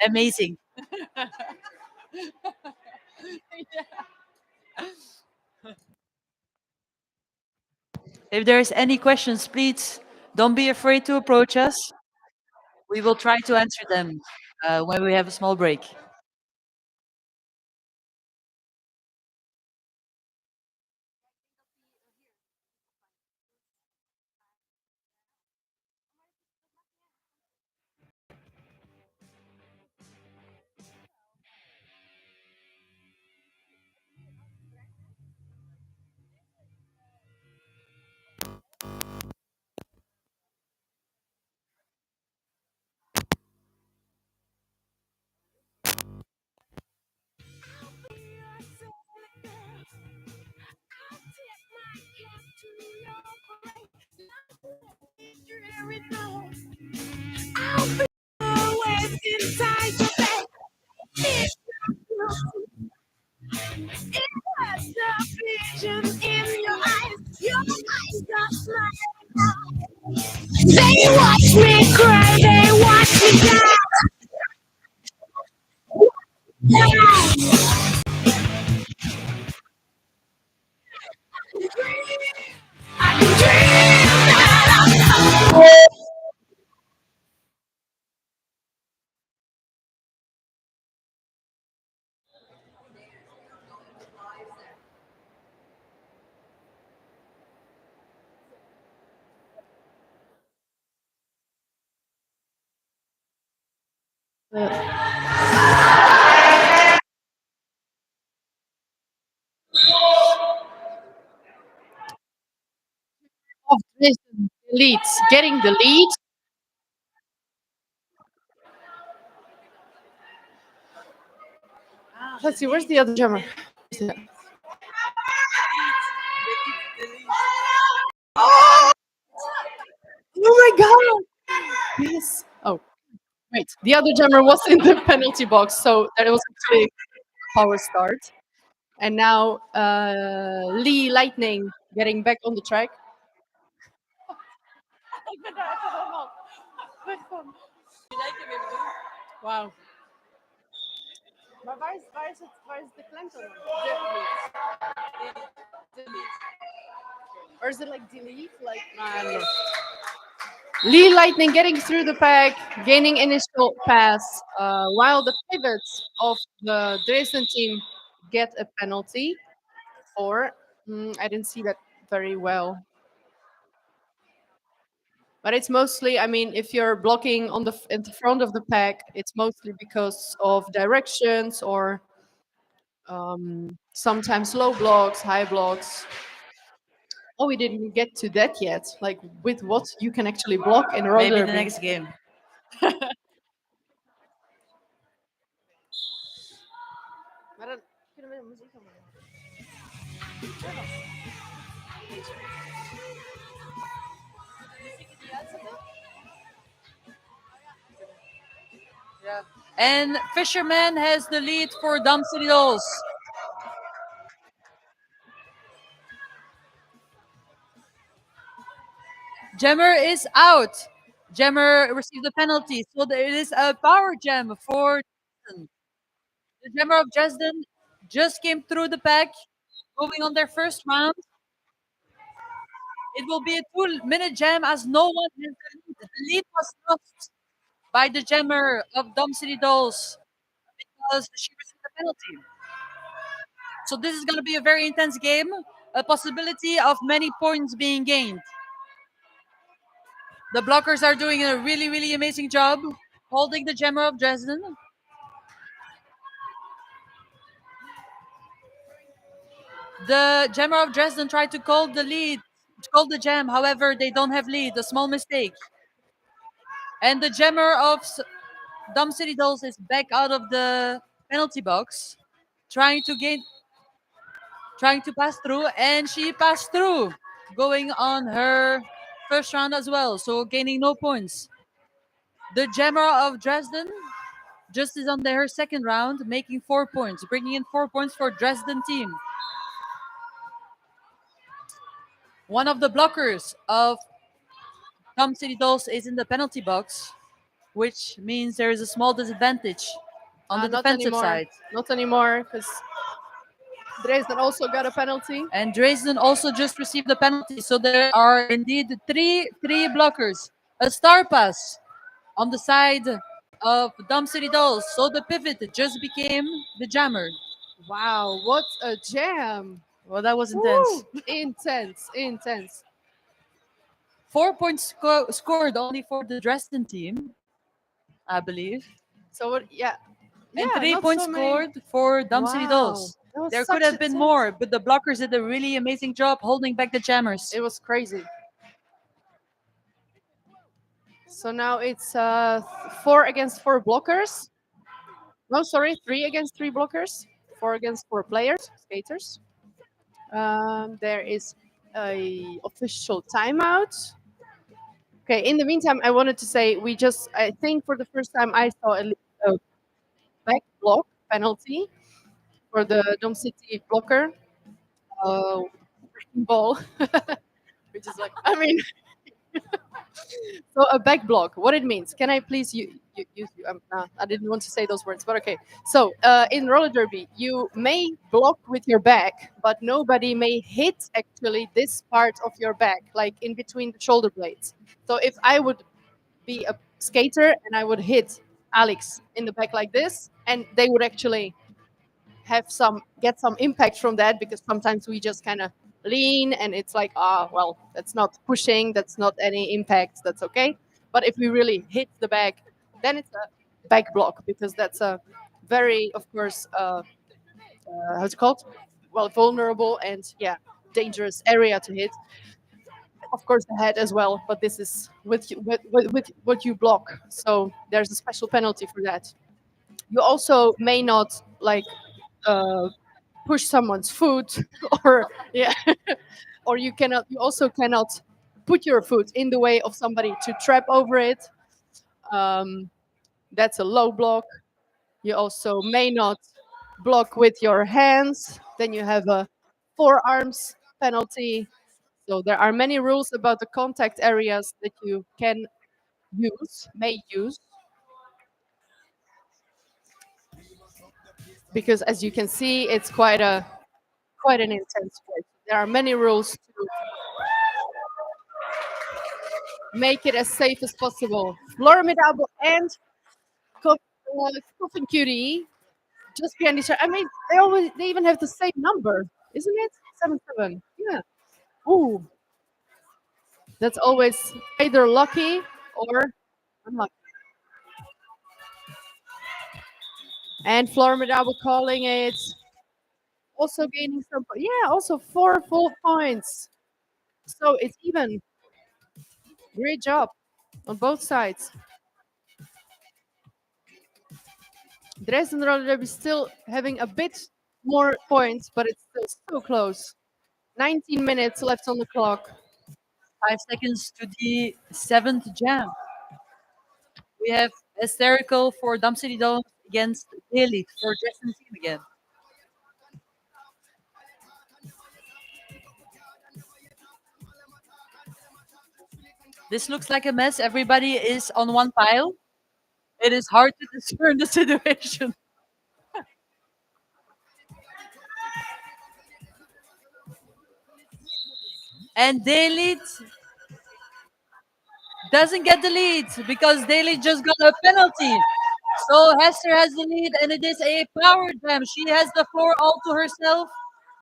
Amazing. If there's any questions, please don't be afraid to approach us. We will try to answer them when we have a small break.
They watch me cry, they watch me die.
Of Dresden leads, getting the lead. Let's see, where's the other jammer? Oh my god! Yes. Oh, wait. The other jammer was in the penalty box, so that was actually a power start. And now Lee Lightning getting back on the track. Wow. Maar waar is de klemtoon? Or is it like delete? Like, I don't know. Lee Lightning getting through the pack, gaining initial pass, while the pivots of the Dresden team get a penalty. Or I didn't see that very well. But it's mostly, I mean, if you're blocking on in the front of the pack, it's mostly because of directions or sometimes low blocks, high blocks. Oh, we didn't get to that yet. Like with what you can actually block in roller
Maybe the
derby.
next game.
Maar dan kunnen we de muziek aan maken.
And Fisherman has the lead for Dam City Dolls. Gemmer is out. Gemmer received a penalty, so there is a power gem for Dresden. The Gemmer of Dresden just came through the pack, moving on their first round. It will be a 2-minute gem as no one has the lead. The lead was lost by the Gemmer of Dom City Dolls because she received a penalty. So this is going to be a very intense game, a possibility of many points being gained. The blockers are doing a really, really amazing job holding the Gemmer of Dresden. The Gemmer of Dresden tried to call the lead, call the gem. However, they don't have lead. A small mistake. And the Gemmer of Dom City Dolls is back out of the penalty box, trying to pass through, and she passed through, going on her first round as well, so gaining no points. The Gemmer of Dresden just is on her second round, making 4 points, bringing in 4 points for Dresden team. One of the blockers of Tom City Dolls is in the penalty box, which means there is a small disadvantage on the
Not
defensive
anymore.
side.
Not anymore, because Dresden also got a penalty.
And Dresden also just received a penalty. So there are indeed three blockers. A star pass on the side of Dom City Dolls. So the pivot just became the jammer.
Wow, what a jam!
Well, that was intense.
Woo! Intense, intense.
4 points scored only for the Dresden team, I believe.
So what? Yeah,
And
yeah,
three
not
points
so many.
scored for Dom City
Wow,
Dolls.
that was
There could
such
have
a
been
tense.
more, but the blockers did a really amazing job holding back the jammers.
It was crazy. So now it's 4 against 4 blockers. No, sorry, 3 against 3 blockers. 4 against 4 players, skaters. There is a official timeout. Okay. In the meantime, I wanted to say I think for the first time I saw a back block penalty for the Dom City blocker. Uh, ball, which is like, I mean, so a back block, what it means? Can I please use you? Nah, I didn't want to say those words, but okay. So in roller derby, you may block with your back, but nobody may hit actually this part of your back, like in between the shoulder blades. So if I would be a skater and I would hit Alex in the back like this, and they would actually get some impact from that, because sometimes we just kind of lean and it's like, well, that's not pushing, that's not any impact, that's okay. But if we really hit the back, then it's a back block, because that's a very, of course, how's it called, well, vulnerable and, yeah, dangerous area to hit. Of course the head as well, but this is with what you block, so there's a special penalty for that. You also may not like uh, push someone's foot or, yeah, or you also cannot put your foot in the way of somebody to trap over it. um, that's a low block. You also may not block with your hands, then you have a forearms penalty. So there are many rules about the contact areas that you may use, because as you can see, it's quite an intense sport. There are many rules to make it as safe as possible. Formidable and Coffin Cutie just behind each other. I mean, they even have the same number, isn't it? 7-7. Yeah. Ooh, that's always either lucky or unlucky. And Formidable calling it. Also gaining some, yeah, also 4 full points. So it's even. Great job on both sides. Dresden Rotterdam is still having a bit more points, but it's still so close. 19 minutes left on the clock.
5 seconds to the seventh jam. We have Hysterical for Dam City Dolls against Daily for Dresden team again. This looks like a mess. Everybody is on one pile. It is hard to discern the situation. And Daily doesn't get the lead because Daily just got a penalty. So Hester has the lead, and it is a power jam. She has the floor all to herself.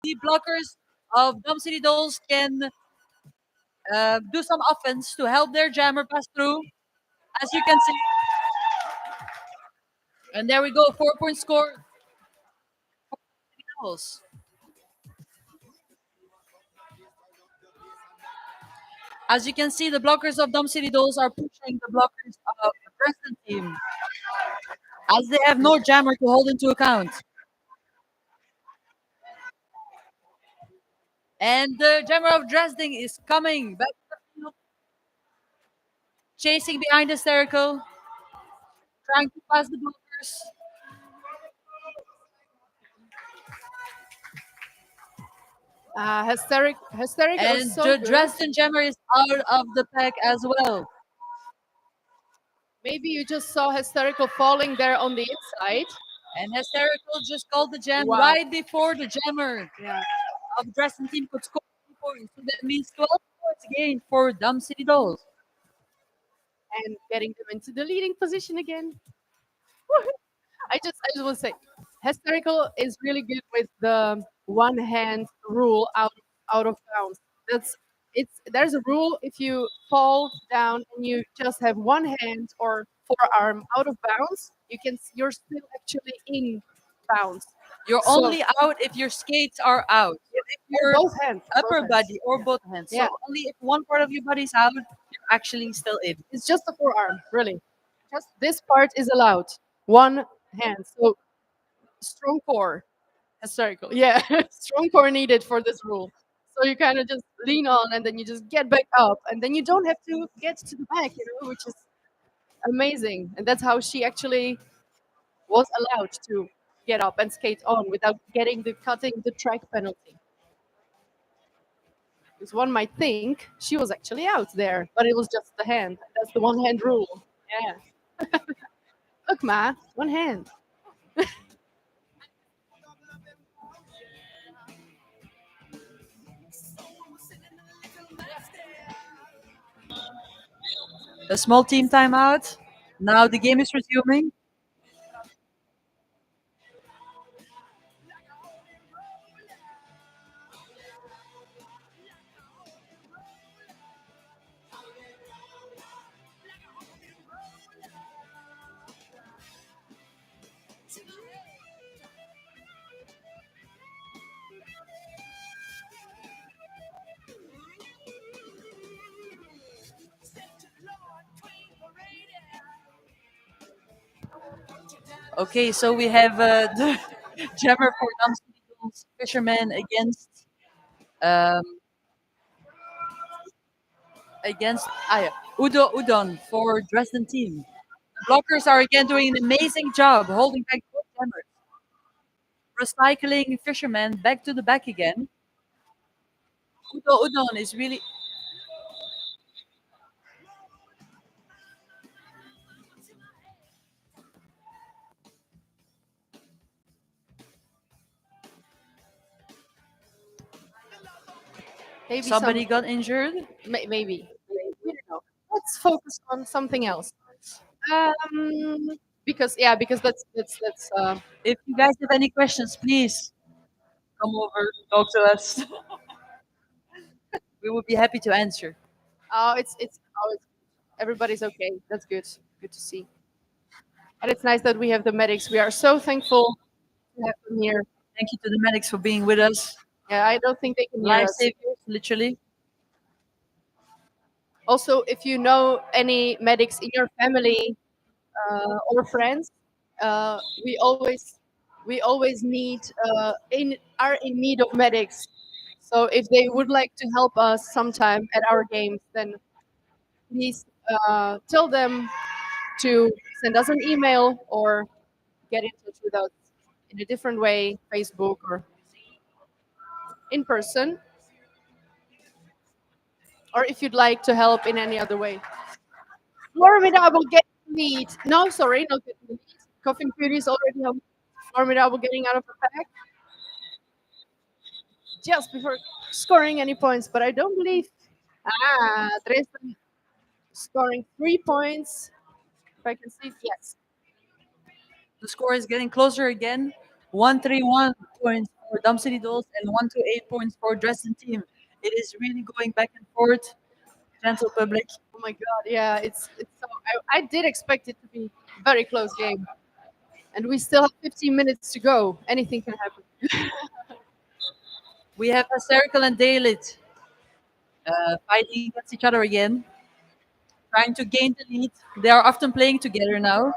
The blockers of Dom City Dolls can do some offense to help their jammer pass through, as you can see. And there we go, 4 point score. Dolls. As you can see, the blockers of Dom City Dolls are pushing the blockers of the Dresden team, as they have no jammer to hold into account. And the jammer of Dresden is coming back to the field, chasing behind Hysterical, trying to pass the blockers.
Hysteric
And
was so
the
good.
Dresden jammer is out of the pack as well.
Maybe you just saw Hysterical falling there on the inside.
And Hysterical just called the jam
Wow.
right before the jammer
Yeah.
of Dresden team could score 3 points. So that means 12 points gained for Dumb City Dolls.
And getting them into the leading position again. I just want to say, hysterical is really good with the one hand rule out of bounds. That's it's there's a rule if you fall down and you just have one hand or forearm out of bounds, you're still actually in bounds.
You're
So
only out if your skates are out. So if
or
your
both hands. Both
upper
hands.
body or both hands.
Yeah.
So only if one part of your body is out, you're actually still in.
It's just the forearm, really. Just this part is allowed. One hand. So strong core. Hysterical. Yeah. Strong core needed for this rule. So you kind of just lean on and then you just get back up and then you don't have to get to the back, which is amazing. And that's how she actually was allowed to get up and skate on without getting the cutting the track penalty. Because one might think she was actually out there, but it was just the hand. That's the one hand rule. Yeah. Look, Ma, one hand.
A small team timeout. Now the game is resuming. Okay, so we have the jammer for Dam City Dolls Fisherman um, against Udo Udon for Dresden team. Blockers are again doing an amazing job holding back both jammers. Recycling Fisherman back to the back again. Udo Udon is really
Maybe some,
somebody got injured.
maybe. We don't know. Let's focus on something else. Because that's.
If you guys have any questions, please come over, talk to us. We would be happy to answer.
It's everybody's okay. That's good. Good to see. And it's nice that we have the medics. We are so thankful to have them here.
Thank you to the medics for being with us.
Yeah, I don't think they can hear us.
Lifesavers, literally.
Also, if you know any medics in your family or friends, uh, we always we always need in are in need of medics. So if they would like to help us sometime at our games, then please tell them to send us an email or get in touch with us in a different way, Facebook or in person, or if you'd like to help in any other way. Formidable getting the lead. No, sorry, not getting the lead. Coffin Beauty is already home. Formidable getting out of the pack just before scoring any points, but I don't believe. Dresden scoring 3 points. If I can see, yes.
The score is getting closer again. 131 points for Dam City Dolls and 128 points for Dresden team. It is really going back and forth. Gentle public.
Oh my god, yeah, it's so. I did expect it to be a very close game, and we still have 15 minutes to go. Anything can happen.
We have Hysterical and Dalit fighting against each other again, trying to gain the lead. They are often playing together now.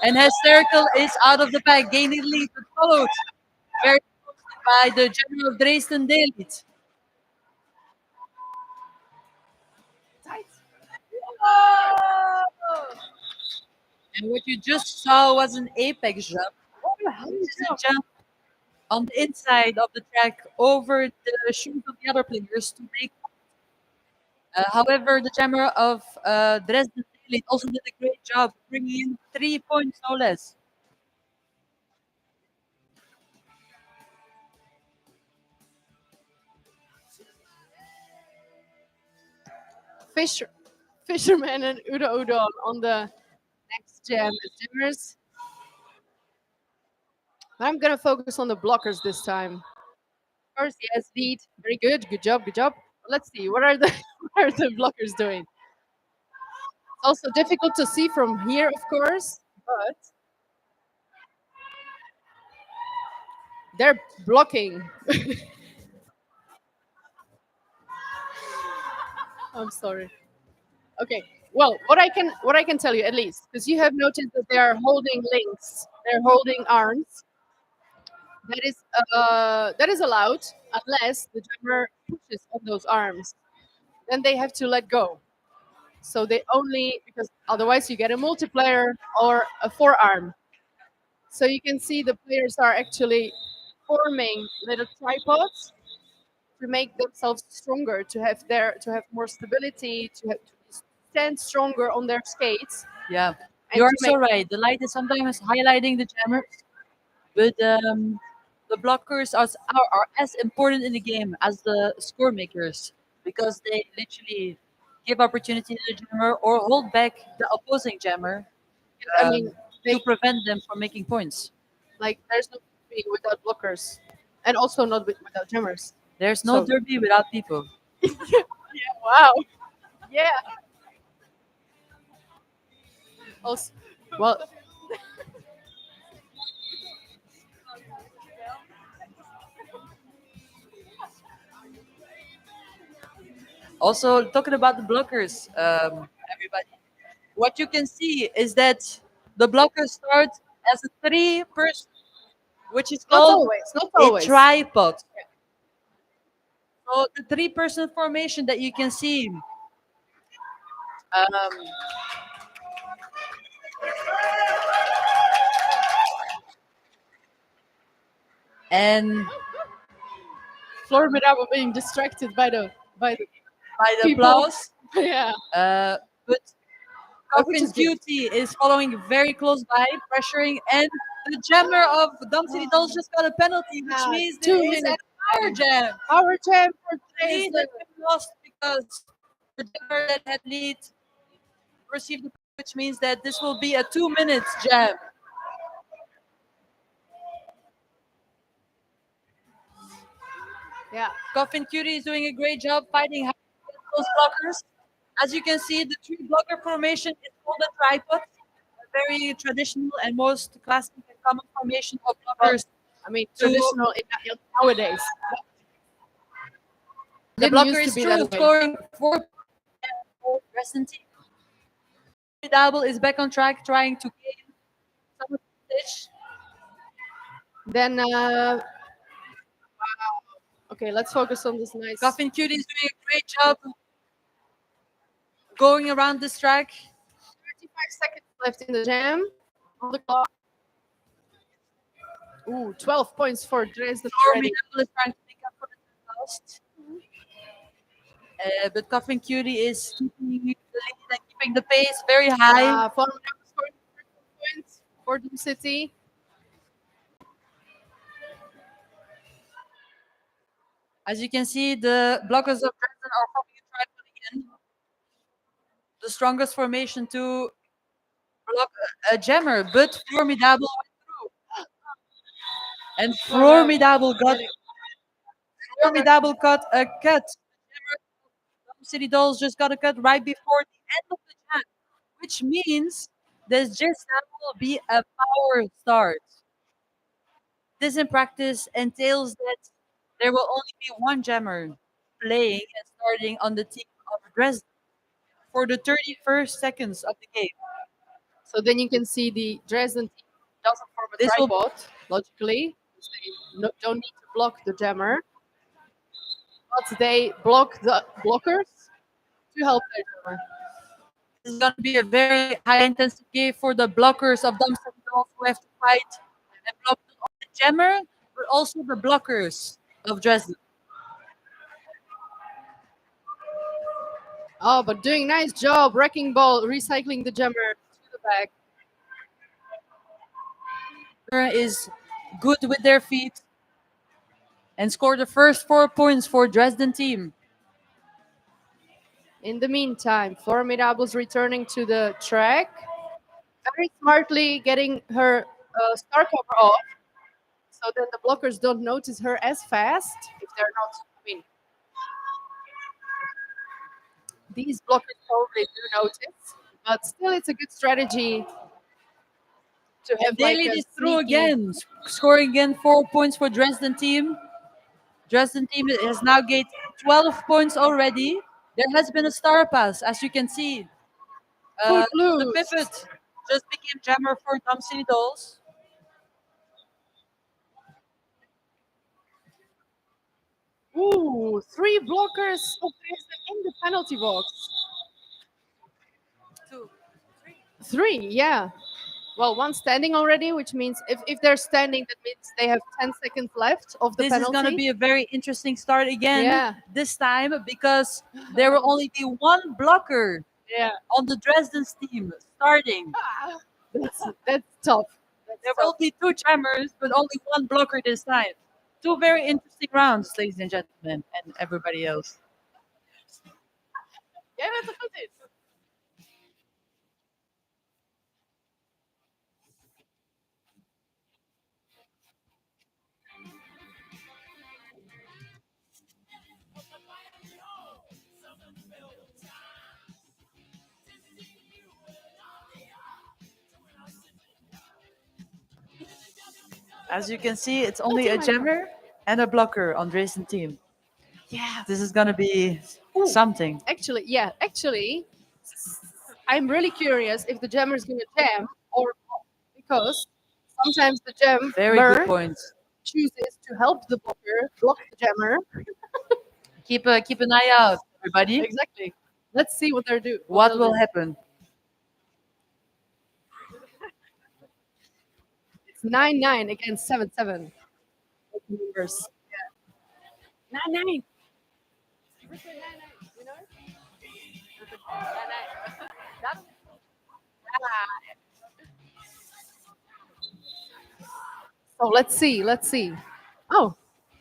And Hysterical is out of the pack, gaining the lead, but followed very closely by the general of Dresden Dalit.
Tight.
And what you just saw was an apex jump.
Oh, how
This
is
is a jump on the inside of the track over the shoes of the other players to make. However, the jammer of Dresden Dalit also did a great job, bringing in 3 points no less.
Fisher, Fisherman and Udo Udon on the next jam as jammers. I'm gonna focus on the blockers this time. Of course, yes, lead. Very good. Good job. Good job. Let's see. What are the what are the blockers doing? It's also difficult to see from here, of course, but they're blocking. I'm sorry. Okay. Well, what I can tell you at least, because you have noticed that they are holding links, they're holding arms. That is allowed unless the drummer pushes on those arms. Then they have to let go. So they only because otherwise you get a multiplayer or a forearm. So you can see the players are actually forming little tripods to make themselves stronger, to have more stability, to stand stronger on their skates,
Yeah,
and
you are
to
so
make
right. The light is sometimes highlighting the jammers, but the blockers are as important in the game as the score makers because they literally give opportunity to the jammer or hold back the opposing jammer
I mean
to
they
prevent them from making points.
like there's no free without blockers, and also not without jammers.
There's no
So
derby without people.
wow, yeah. Also, well,
Also, talking about the blockers, everybody, what you can see is that the blockers start as a three-person, which is
not
called
always, not
a
always.
tripod. So the three-person formation that you can see, um, and
Formidable being distracted by the
by the
people.
applause,
Yeah,
but
which
Coffin
is good.
Cutie is following very close by, pressuring, and the jammer of Dam City Dolls just got a penalty, which
Ah,
means there
two
is a
minutes.
power jam.
Power jam for
The lead
Dresden.
has been lost because the jammer that had lead received the point, which means that this will be a 2 minutes jam.
Yeah,
Coffin Cutie is doing a great job fighting hard against those blockers. As you can see, the three blocker formation is called a tripod, a very traditional and most classic and common formation of
well,
blockers.
I mean
To
traditional nowadays.
the
Didn't
blocker
used to
is
be
true,
that way.
scoring 4 Dresden team. Double is back on track, trying to gain some advantage.
Then okay, let's focus on this nice.
Coffin Cutie is doing a great job going around this track.
35 seconds left in the jam on the clock. Ooh, 12 points for Dresden
Stormy
already.
Devil is trying to make up for the lost. But Coffin Cutie is keeping the lead and keeping the pace very high.
Formidable scoring the first points for Doom City.
As you can see, the blockers of Dresden are forming a tripod again. The strongest formation to block a jammer, but Formidable went through. And Formidable got a cut. City Dolls just got a cut right before the end of the jam, which means this just will be a power start. This in practice entails that there will only be one jammer playing and starting on the team of Dresden for the 31st seconds of the game.
So then you can see the Dresden team doesn't form a
This will
tripod, logically. They don't need to block the jammer, but they block the blockers to help their jammer.
This is going to be a very high intensity game for the blockers of Darmstadt Dolls who have to fight and block not only the jammer, but also the blockers of Dresden.
Oh, but doing nice job, wrecking ball, recycling the jammer to the back.
Is good with their feet and scored the first 4 points for Dresden team.
In the meantime, Formidable's returning to the track, very smartly getting her star cover off, so that the blockers don't notice her as fast if they're not. I mean, these blockers probably do notice, but still, it's a good strategy to have
And they
like
lead
a
it through
sneaky.
again, scoring again 4 points for Dresden team. Dresden team has now gained 12 points already. There has been a star pass, as you can see.
Foot
The
loose.
pivot just became jammer for Dam City Dolls.
Ooh, three blockers of Dresden in the penalty box.
Two.
Three, yeah. Well, one standing already, which means if they're standing, that means they have 10 seconds left of the
This is going to
penalty.
be a very interesting start again
Yeah.
this time because there will only be one blocker
Yeah.
on the Dresden's team starting.
That's tough.
There will be two jammers, but only one blocker this time. Two very interesting rounds, ladies and gentlemen, and everybody else.
Yeah, that's a good hit.
As you can see, it's only
take
a
my phone.
jammer and a blocker on Dresden team.
Yeah.
This is gonna be
Ooh,
something.
actually, I'm really curious if the jammer is going to jam or not, because sometimes the
Very good
jammer
points.
chooses to help the blocker block the jammer.
Keep an eye out, everybody.
Exactly. Let's see what they're do.
What
they'll
will
do.
happen?
It's 9-9 against 7-7. Numbers. 9-9. You know? So let's see. Let's see. Oh,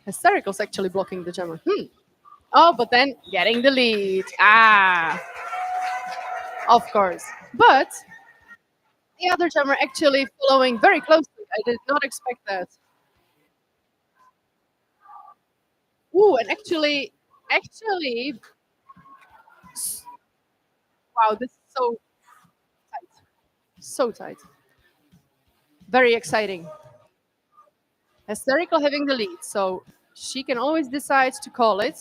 Hysterical's actually blocking the jammer. Oh, but then getting the lead. Of course. But the other jammer actually following very closely. I did not expect that. Ooh, and actually, wow, this is so tight. So tight. Very exciting. Hysterical having the lead, so she can always decide to call it.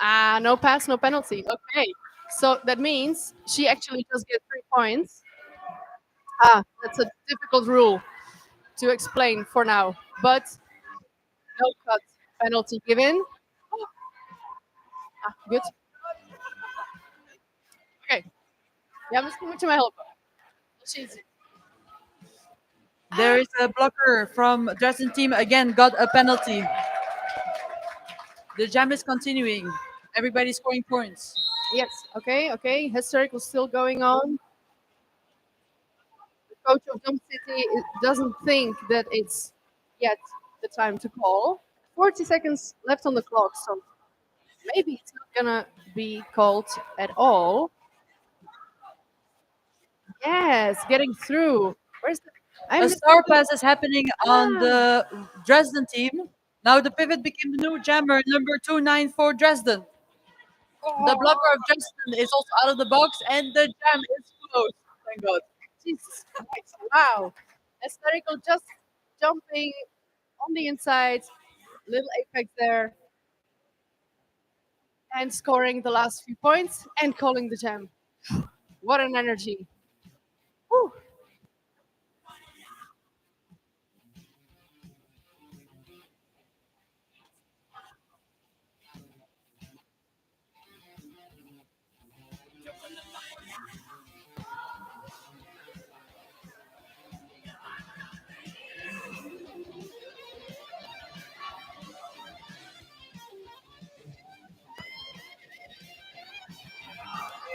No pass, no penalty. Okay. So that means she actually just gets 3 points. That's a difficult rule to explain for now. But no cut penalty given. Good. Okay. Ja, misschien moet je mij helpen. She's
There is a blocker from Dresden team again got a penalty. The jam is continuing. Everybody's scoring points.
yes. Okay. Hysterical still going on. The coach of Dom City doesn't think that it's yet the time to call. 40 seconds left on the clock, so maybe it's not gonna be called at all. Yes, getting through. Where's the? I'm
A
missing
star
the-
pass is happening on the Dresden team. Now the pivot became the new jammer, number 294 Dresden. The blocker of Dresden is also out of the box, and the jam is closed. Thank God.
Jesus Christ! Wow, Hysterical just jumping on the inside, little apex there, and scoring the last few points and calling the jam. What an energy! Whew.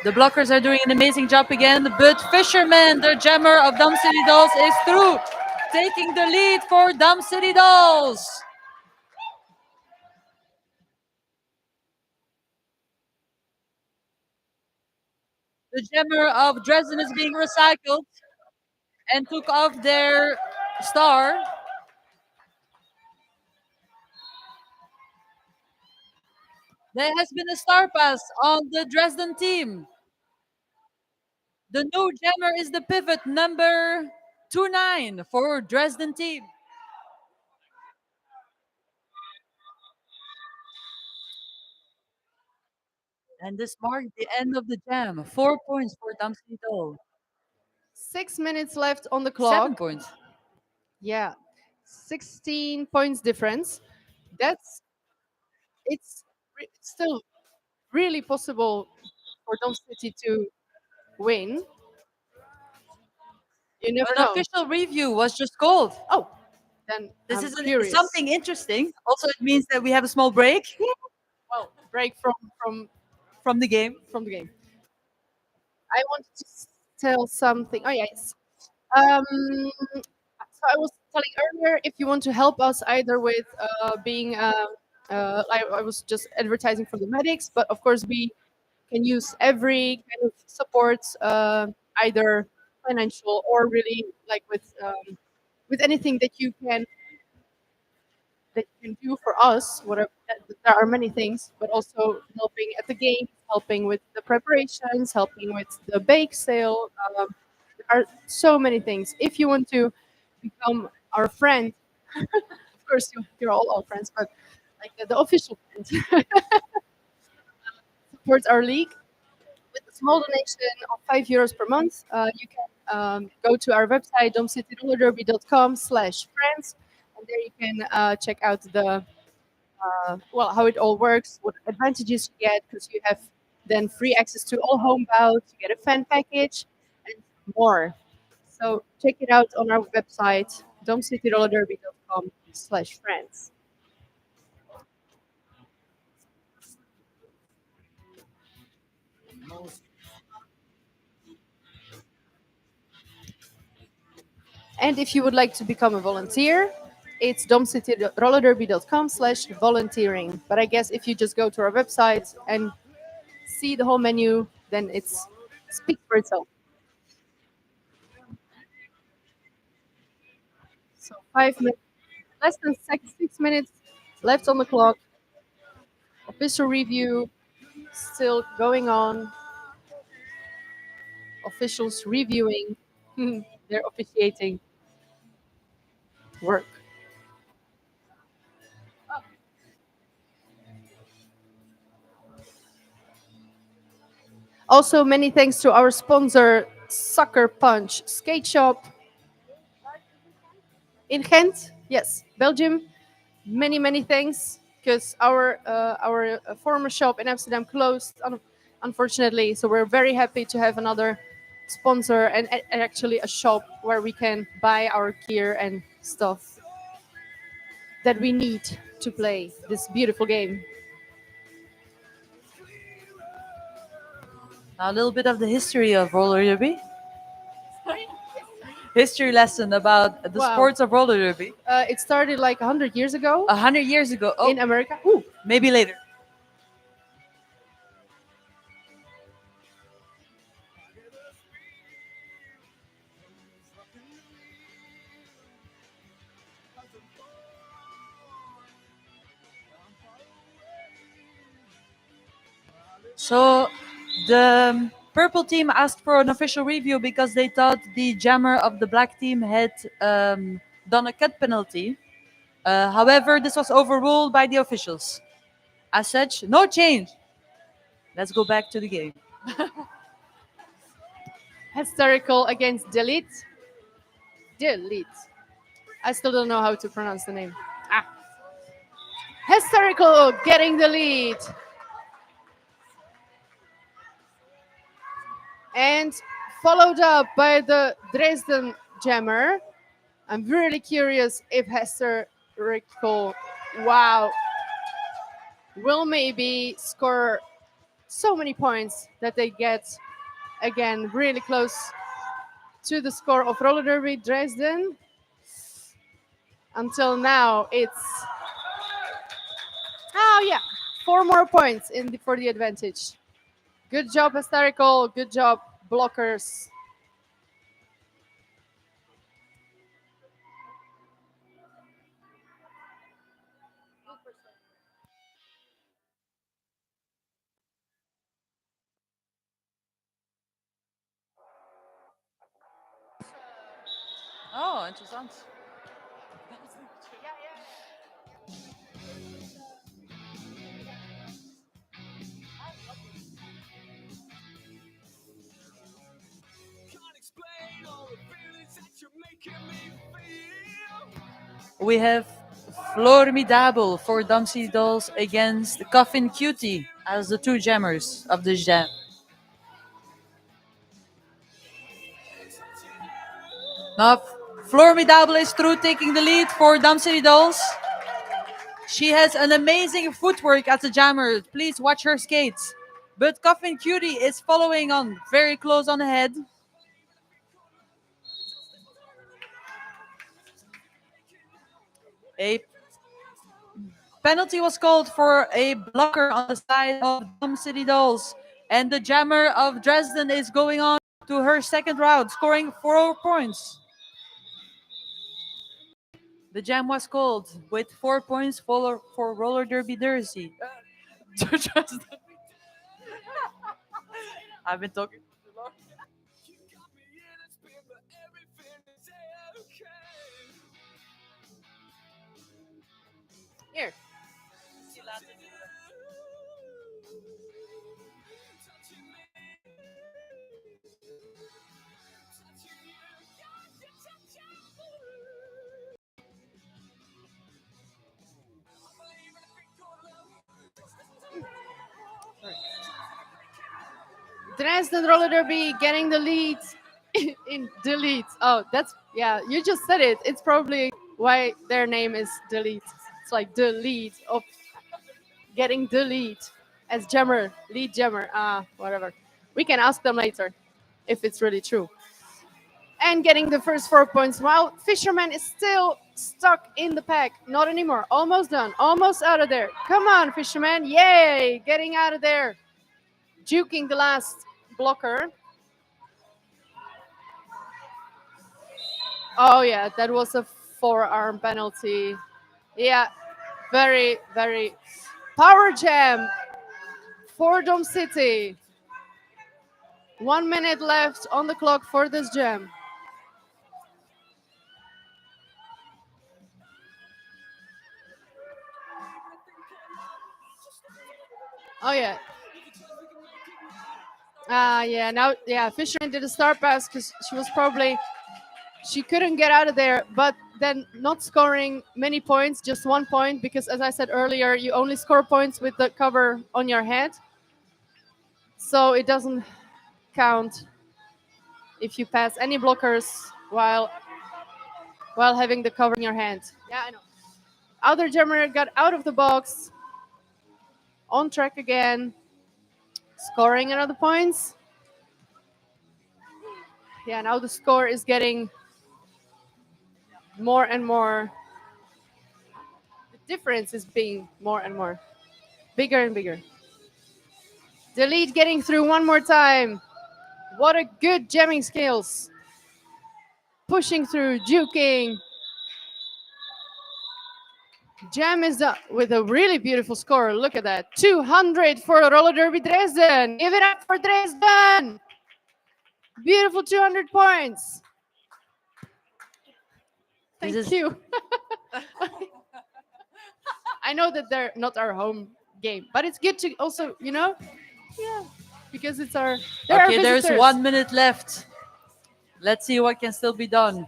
The blockers are doing an amazing job again, but Fisherman, the jammer of Dam City Dolls, is through, taking the lead for Dam City Dolls. the jammer of Dresden is being recycled and took off their star. There has been a star pass on the Dresden team. The new jammer is the pivot number 29 for Dresden team. And this marked the end of the jam. 4 points for Damsito.
6 minutes left on the
7
clock.
points.
Yeah, 16 points difference. That's it's still really possible for Dom City to win. You never
An
know.
official review was just called.
Oh, then
This
I'm
is
curious.
something interesting. Also, it means that we have a small break
Well, break
from the game.
from the game. I wanted to tell something. Oh yes. So I was telling earlier, if you want to help us either with being, I was just advertising for the medics, but of course we can use every kind of support, either financial or really like with anything that you can do for us. Whatever, there are many things, but also helping at the game, helping with the preparations, helping with the bake sale. There are so many things. If you want to become our friend, of course you're all our friends, but like the official friend supports our league with a small donation of €5 per month. You can go to our website domcityrollerderby.com/friends, and there you can check out the how it all works, what advantages you get, because you have then free access to all home bouts, you get a fan package, and more. So check it out on our website, domcityrollerderby.com/friends. And if you would like to become a volunteer, it's domcityrollerderby.com/volunteering. But I guess if you just go to our website and see the whole menu, then it's speaks for itself. So 5 minutes, less than 6 minutes left on the clock. Official review still going on. Officials reviewing their officiating work. Also, many thanks to our sponsor, Sucker Punch Skate Shop in Ghent. Yes, Belgium. Many thanks, because our former shop in Amsterdam closed, unfortunately. So we're very happy to have another sponsor and actually a shop where we can buy our gear and stuff that we need to play this beautiful game.
Now, a little bit of the history of roller derby. History lesson about the
Wow.
sports of roller derby.
It started like 100 years ago
100 years ago. Oh,
in America. Ooh.
maybe later. So the purple team asked for an official review because they thought the jammer of the black team had done a cut penalty. However, this was overruled by the officials. As such, no change. Let's go back to the game.
Hysterical against Delete. Delete. I still don't know how to pronounce the name. Ah. Hysterical getting the lead. And followed up by the Dresden jammer. I'm really curious if Hysterical, wow, will maybe score so many points that they get again really close to the score of roller derby Dresden. Until now, it's yeah, 4 more points for the advantage. Good job, Hysterical. Good job blockers.
Oh, interessant. We have Formidable for Dumpsy Dolls against Coffin Cutie as the two jammers of the jam. Now, Formidable is through taking the lead for Dumpsy Dolls. She has an amazing footwork as a jammer. Please watch her skates. But Coffin Cutie is following on very close on ahead. A penalty was called for a blocker on the side of Dumb City Dolls. And the jammer of Dresden is going on to her second round, scoring 4 points. The jam was called with 4 points for roller derby Jersey. I've been talking too long.
Here. Dresden roller derby getting the lead in delete. Oh, that's yeah. You just said it. It's probably why their name is delete. It's like the lead of getting the lead as jammer, lead jammer. Whatever. We can ask them later if it's really true. And getting the first 4 points while Fisherman is still stuck in the pack. Not anymore. Almost done. Almost out of there. Come on, Fisherman. Yay! Getting out of there. Juking the last blocker. Oh, yeah. That was a forearm penalty. Yeah. Very, very power jam for Dom City. 1 minute left on the clock for this jam. Oh yeah. Yeah. Now, yeah. Fisherman did a star pass because she couldn't get out of there, but then not scoring many points, just 1 point, because as I said earlier, you only score points with the cover on your head, so it doesn't count if you pass any blockers while having the cover in your hand. Yeah, I know. Other jammer got out of the box, on track again, scoring another points. Yeah, now the score is getting more and more. The difference is being more and more bigger and bigger. The lead getting through one more time. What a good jamming skills. Pushing through, juking. Jam is done with a really beautiful score. Look at that. 200 for roller derby Dresden. Give it up for Dresden. Beautiful 200 points. Thank you. I know that they're not our home game, but it's good to also, yeah, because it's our.
Okay, there's 1 minute left. Let's see what can still be done.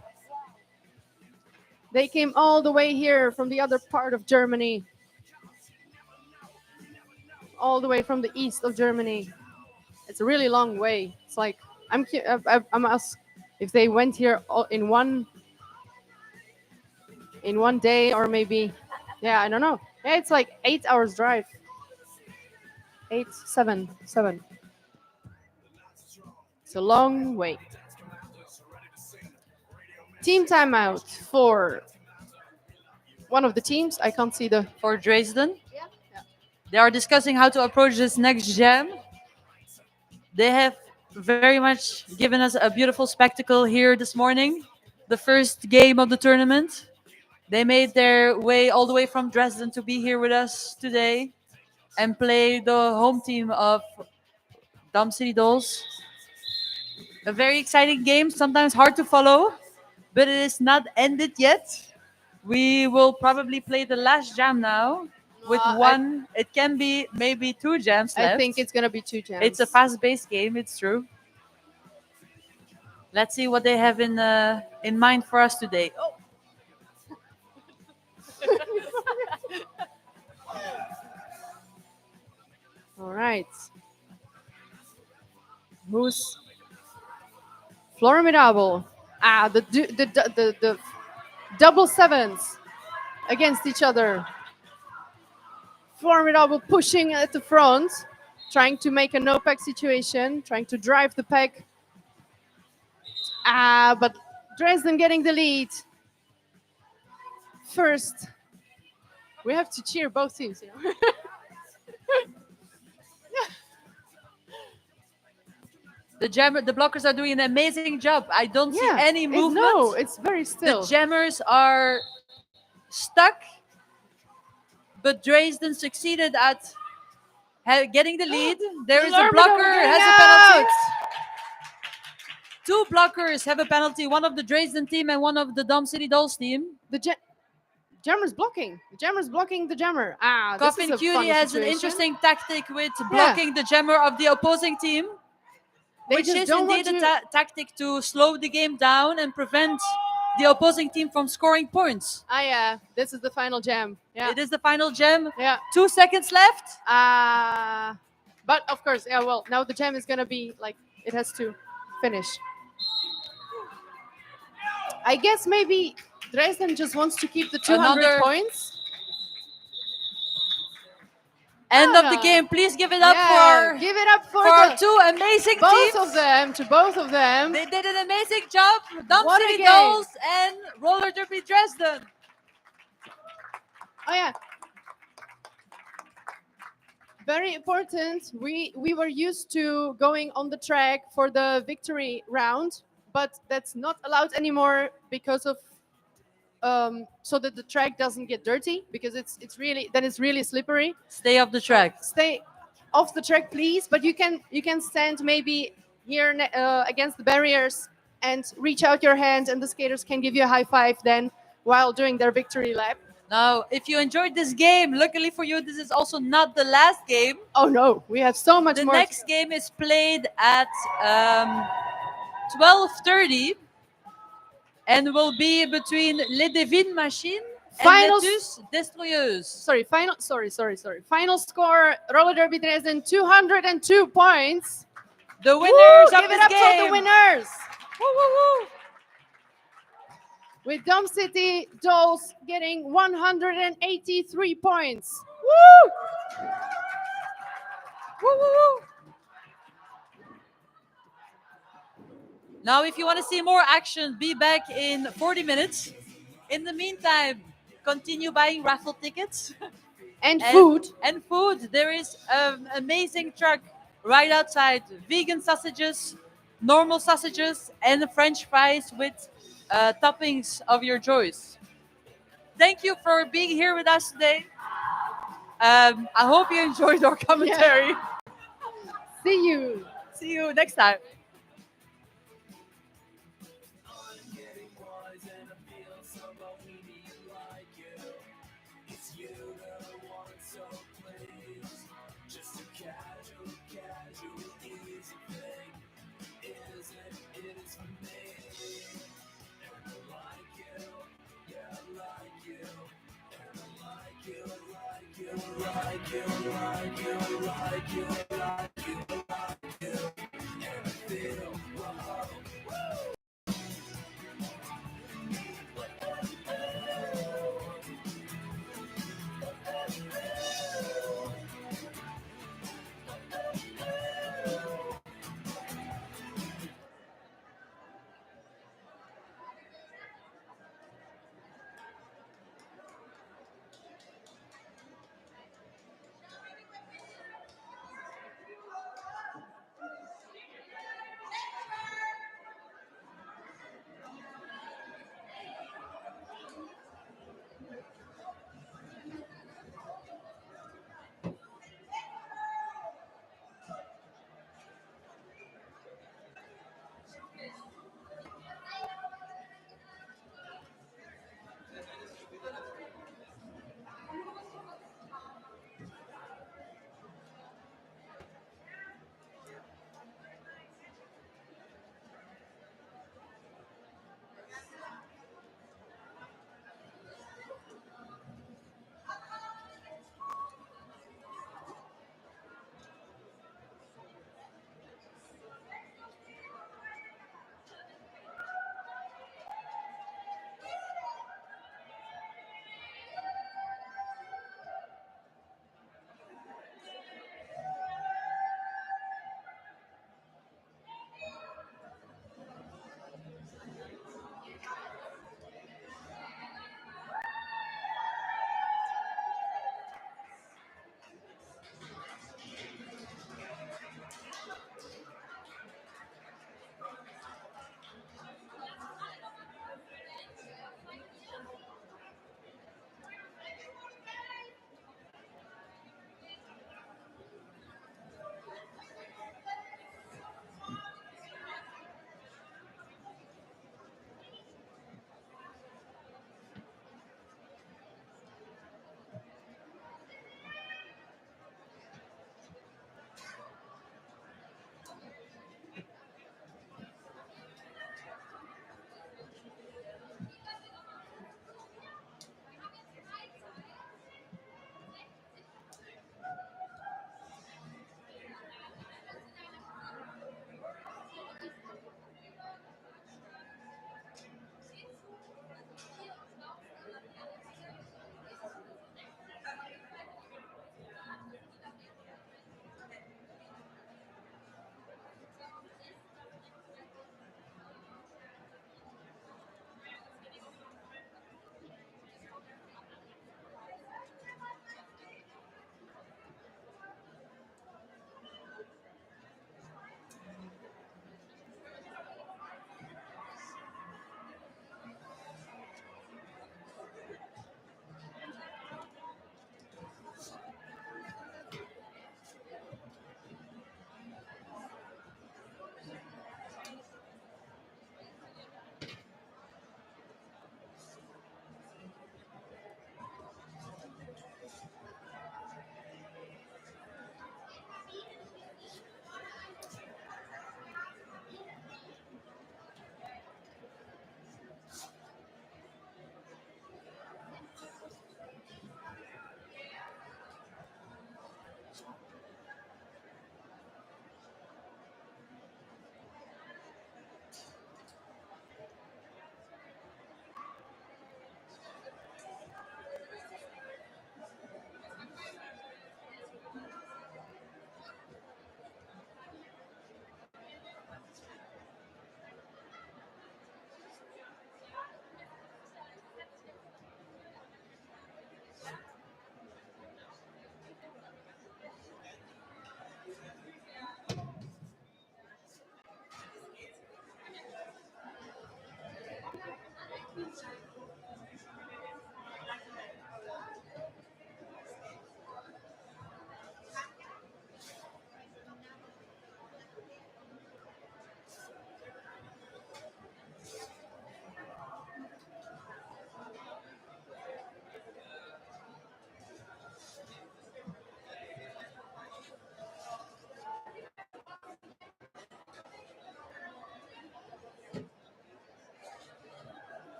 They came all the way here from the other part of Germany, all the way from the east of Germany. It's a really long way. It's like I'm asked if they went here in one day, or maybe, yeah, I don't know. Yeah, it's like 8 hours drive. 7. It's a long way. Team timeout for one of the teams. I can't see the.
For Dresden,
Yeah.
they are discussing how to approach this next jam. They have very much given us a beautiful spectacle here this morning. The first game of the tournament. They made their way all the way from Dresden to be here with us today and play the home team of Dom City Dolls. A very exciting game, sometimes hard to follow, but it is not ended yet. We will probably play the last jam now with one. It can be maybe two jams left.
I think it's gonna be two jams.
It's a fast-paced game. It's true. Let's see what they have in mind for us today. Oh.
All right. Who's Formidable? The double sevens against each other. Formidable pushing at the front, trying to make a no-pack situation, trying to drive the pack. But Dresden getting the lead. First, we have to cheer both teams. You know?
The blockers are doing an amazing job. I don't see any movement.
No, it's very still.
The jammers are stuck, but Dresden succeeded at getting the lead. There is a blocker, has a penalty. Two blockers have a penalty, one of the Dresden team and one of the Dom City Dolls team.
The jammer's blocking. The jammer's blocking the jammer.
Coffin Cutie has an interesting tactic with blocking the jammer of the opposing team. Which is indeed a tactic to slow the game down and prevent the opposing team from scoring points.
This is the final jam. Yeah.
It is the final jam.
Yeah.
2 seconds left.
But of course, well, now the jam is going to be like, it has to finish. I guess maybe Dresden just wants to keep the 200 points.
End of the game. Please give it up for our two amazing teams.
Both of them.
They did an amazing job. Dom City Dolls and Roller Derby Dresden.
Oh yeah. Very important. We were used to going on the track for the victory round, but that's not allowed anymore because of so that the track doesn't get dirty, because it's really slippery.
Stay off the track.
Stay off the track, please. But you can stand maybe here against the barriers and reach out your hand, and the skaters can give you a high five then while doing their victory lap.
Now, if you enjoyed this game, luckily for you, this is also not the last game.
Oh no, we have so much more.
The next game is played at 12:30. And will be between Les Divines Machines and Les Destroyeuses.
Sorry. Final score, Roller Derby Dresden, 202 points.
The winners of this game.
Give it up for the winners.
Woo, woo, woo.
With Dom City Dolls getting 183 points. Woo!
Woo, woo, woo. Now, if you want to see more action, be back in 40 minutes. In the meantime, continue buying raffle tickets.
And food.
And food. There is an amazing truck right outside. Vegan sausages, normal sausages, and French fries with toppings of your choice. Thank you for being here with us today. I hope you enjoyed our commentary.
Yeah. See you.
See you next time.
Like you.